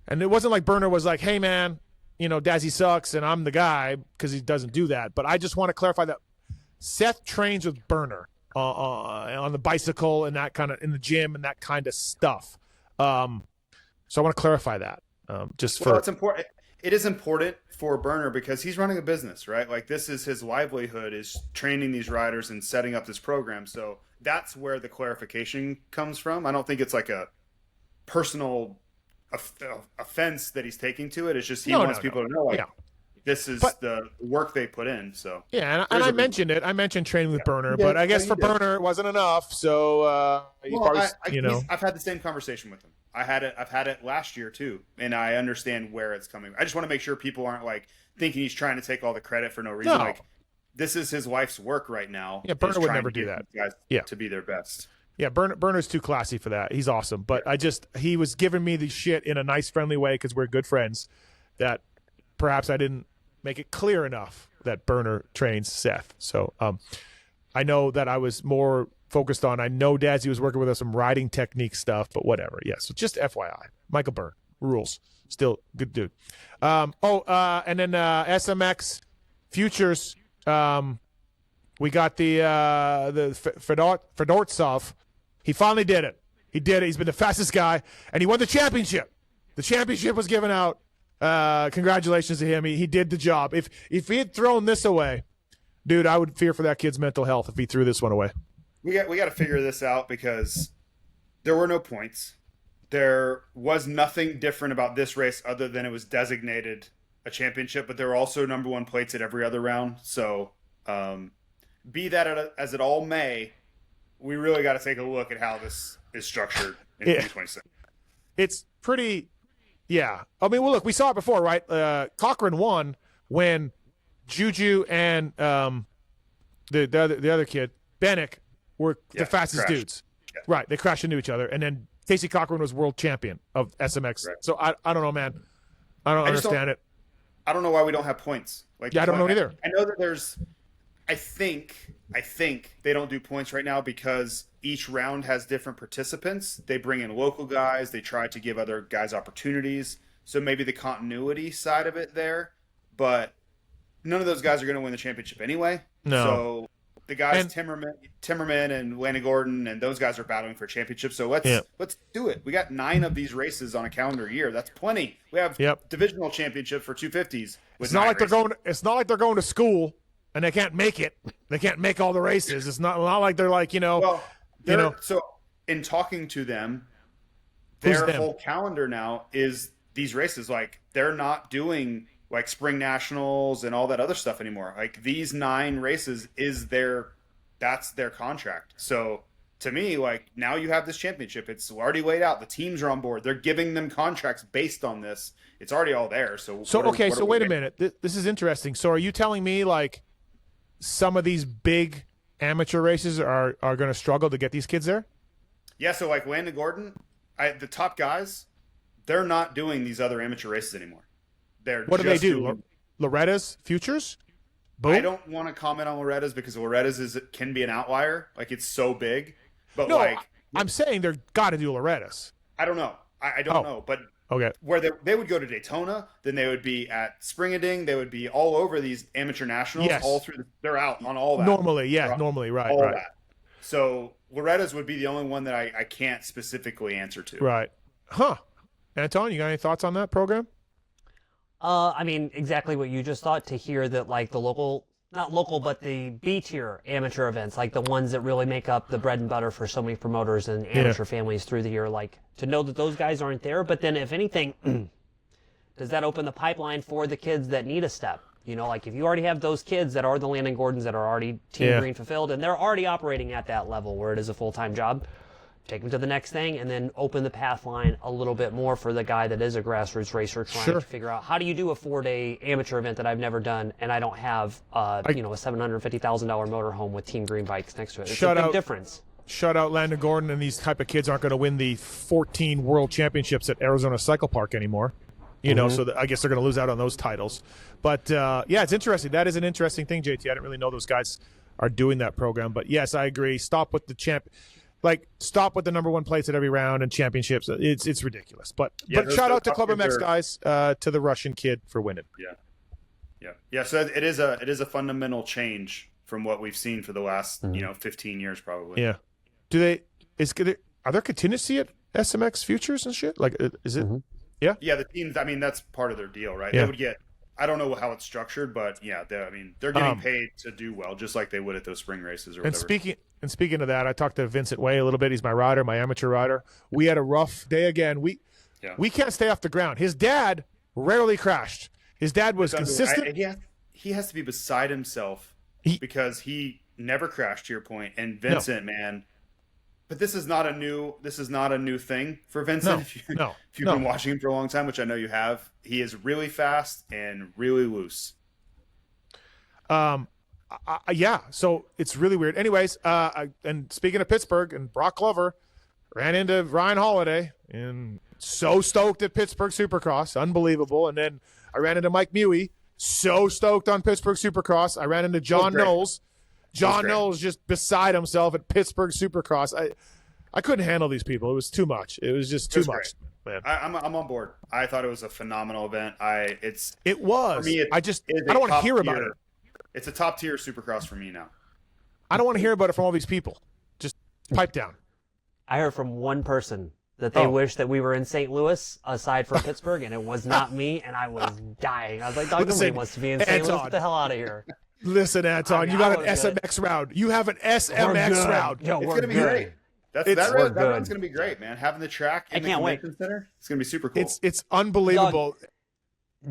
And it wasn't like Burner was like, hey, man, Dazzy sucks and I'm the guy, because he doesn't do that. But I just want to clarify that Seth trains with Burner on the bicycle and that kind of in the gym and that kind of stuff. So I want to clarify that. It's important. It is important for Burner because he's running a business, right? like this is his livelihood, is training these riders and setting up this program. So that's where the clarification comes from. I don't think it's like a personal offense that he's taking to it. It's just he wants people to know this is the work they put in. So yeah, and I mentioned it. I mentioned training with Burner, but I guess for Burner it wasn't enough. So I've had the same conversation with him. I've had it last year too, and I understand where it's coming. I just want to make sure people aren't like thinking he's trying to take all the credit for no reason. No. Like this is his wife's work right now. Yeah, Burner would never do that. Guys to be their best. Yeah, Burner's too classy for that. He's awesome, but he was giving me the shit in a nice, friendly way because we're good friends. That perhaps I didn't make it clear enough that Burner trains Seth. So I know that I was more focused on, I know Dazzy was working with us some riding technique stuff, but whatever. Yeah, so just FYI. Michael Byrne, rules. Still good dude. And then SMX Futures, we got the Fedortsov. He finally did it. He did it. He's been the fastest guy, and he won the championship. The championship was given out. Congratulations to him. He did the job. If he had thrown this away, dude, I would fear for that kid's mental health if he threw this one away. We got to figure this out because there were no points. There was nothing different about this race other than it was designated a championship, but there were also number one plates at every other round. So be that as it all may, we really got to take a look at how this is structured in 2026. It's pretty, yeah. I mean, well, look, we saw it before, right? Cochran won when Juju and the other kid, Bennick, were the fastest dudes. Yeah. Right, they crashed into each other, and then Casey Cochran was world champion of SMX. Right. So I don't know, man. I don't understand it. I don't know why we don't have points. I don't know either. I know that there's – I think they don't do points right now because each round has different participants. They bring in local guys. They try to give other guys opportunities. So maybe the continuity side of it there. But none of those guys are going to win the championship anyway. No. So the guys, Timmerman and Landon Gordon, and those guys are battling for a championship. So let's do it. We got 9 of these races on a calendar year. That's plenty. We have divisional championships for 250s. It's not like they're going to school and they can't make it. They can't make all the races. It's not like they're like, So in talking to them, their whole calendar now is these races. Like they're not doing like spring nationals and all that other stuff anymore. Like these 9 races that's their contract. So to me, like now you have this championship. It's already laid out. The teams are on board. They're giving them contracts based on this. It's already all there. So wait a minute. This is interesting. So are you telling me like some of these big amateur races are going to struggle to get these kids there? Yeah. So like Landon Gordon, the top guys, they're not doing these other amateur races anymore. What do they do? Loretta's Futures? Boom? I don't want to comment on Loretta's because Loretta's can be an outlier. Like it's so big. But I'm saying they're got to do Loretta's. I don't know. I don't know. But where they would go to Daytona, then they would be at Springading. They would be all over these amateur nationals. Yes. All through. They're out on all that. Normally, right. All that. So Loretta's would be the only one that I can't specifically answer to. Right. Huh. Anton, you got any thoughts on that program? I mean, exactly what you just thought, to hear that like the not local, but the B tier amateur events, like the ones that really make up the bread and butter for so many promoters and amateur families through the year, like to know that those guys aren't there. But then if anything, does that open the pipeline for the kids that need a step? You know, like if you already have those kids that are the Landon Gordons that are already Team Green fulfilled, and they're already operating at that level where it is a full-time job, take them to the next thing, and then open the path line a little bit more for the guy that is a grassroots racer trying to figure out how do you do a 4-day amateur event that I've never done, and I don't have a $750,000 motorhome with Team Green bikes next to it. It's a big difference. Shut out Landon Gordon, and these type of kids aren't going to win the 14 world championships at Arizona Cycle Park anymore. You know, so I guess they're going to lose out on those titles. But, yeah, it's interesting. That is an interesting thing, JT. I didn't really know those guys are doing that program. But, yes, I agree. Stop with the number one place at every round and championships. It's ridiculous. But shout out to Club MX guys, to the Russian kid for winning. Yeah. So it is a fundamental change from what we've seen for the last 15 years probably. Yeah. Are there contingency at SMX futures and shit? Like, is it? Yeah. Yeah. The teams. I mean, that's part of their deal, right? Yeah. They would get. I don't know how it's structured, but yeah, they're getting paid to do well, just like they would at those spring races or whatever. And speaking of that, I talked to Vincent Way a little bit. He's my rider, my amateur rider. We had a rough day again. We can't stay off the ground. His dad rarely crashed. His dad was consistent. He has to be beside himself because he never crashed. To your point, and Vincent, man. But this is not a new thing for Vincent. If you've been watching him for a long time, which I know you have, he is really fast and really loose. Yeah, so it's really weird. Anyways, and speaking of Pittsburgh and Brock Glover, ran into Ryan Holiday and so stoked at Pittsburgh Supercross, unbelievable. And then I ran into Mike Mewey, so stoked on Pittsburgh Supercross. I ran into John Knowles. John Knowles just beside himself at Pittsburgh Supercross. I couldn't handle these people. It was too much. It was just too much. Man. I'm on board. I thought it was a phenomenal event. It was. For me, I don't want to hear about it. It's a top tier Supercross for me now. I don't want to hear about it from all these people. Just pipe down. I heard from one person that they wish that we were in St. Louis aside from Pittsburgh, and it was not me, and I was dying. I was like, dog, nobody wants to be in St. Louis. Get the hell out of here. Listen, Anton, you got an SMX round. You have an SMX round. Yo, it's going to be great. That round's going to be great, man. Having the track in the convention center, it's going to be super cool. It's unbelievable.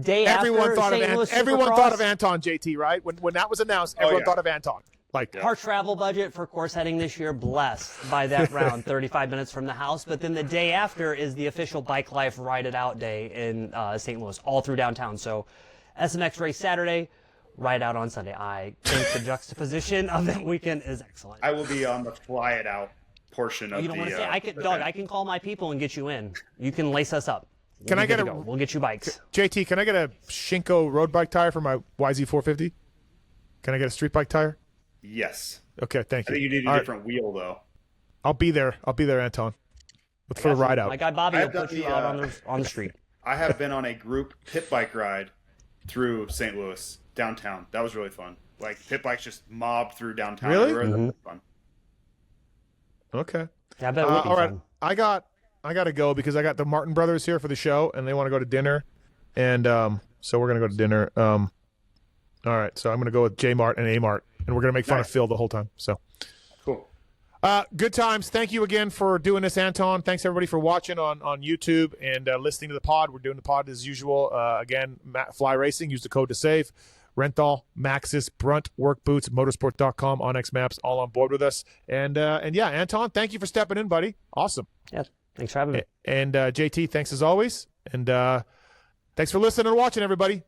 Everyone thought of Anton, JT, right? When that was announced, everyone thought of Anton. Our travel budget for course heading this year blessed by that round, 35 minutes from the house. But then the day after is the official Bike Life Ride It Out day in St. Louis, all through downtown. So SMX race Saturday, Ride Out on Sunday. I think the juxtaposition of that weekend is excellent. I will be on the Fly It Out portion of you don't want to say I can call my people and get you in. You can lace us up. We'll get you bikes. JT, can I get a Shinko road bike tire for my YZ450? Can I get a street bike tire? Yes. Okay, thank you. I think you need a different wheel though. I'll be there, Anton. For the ride out. My guy Bobby will put you out on the street. I have been on a group pit bike ride through St. Louis downtown. That was really fun. Like pit bikes just mobbed through downtown. Really? That was fun. Okay. Yeah, I bet it would be all right. fun. I got to go because I got the Martin brothers here for the show, and they want to go to dinner, and so we're gonna go to dinner. All right, so I'm gonna go with J Mart and A Mart, and we're gonna make fun of Phil the whole time. So cool. Good times. Thank you again for doing this, Anton. Thanks everybody for watching on YouTube and listening to the pod. We're doing the pod as usual. Again, Fly Racing. Use the code to save. Renthal, Maxxis, Brunt, Work Boots, Motorsport.com, Onyx Maps, all on board with us. And yeah, Anton, thank you for stepping in, buddy. Awesome. Yeah, thanks for having me. And JT, thanks as always. And thanks for listening and watching, everybody.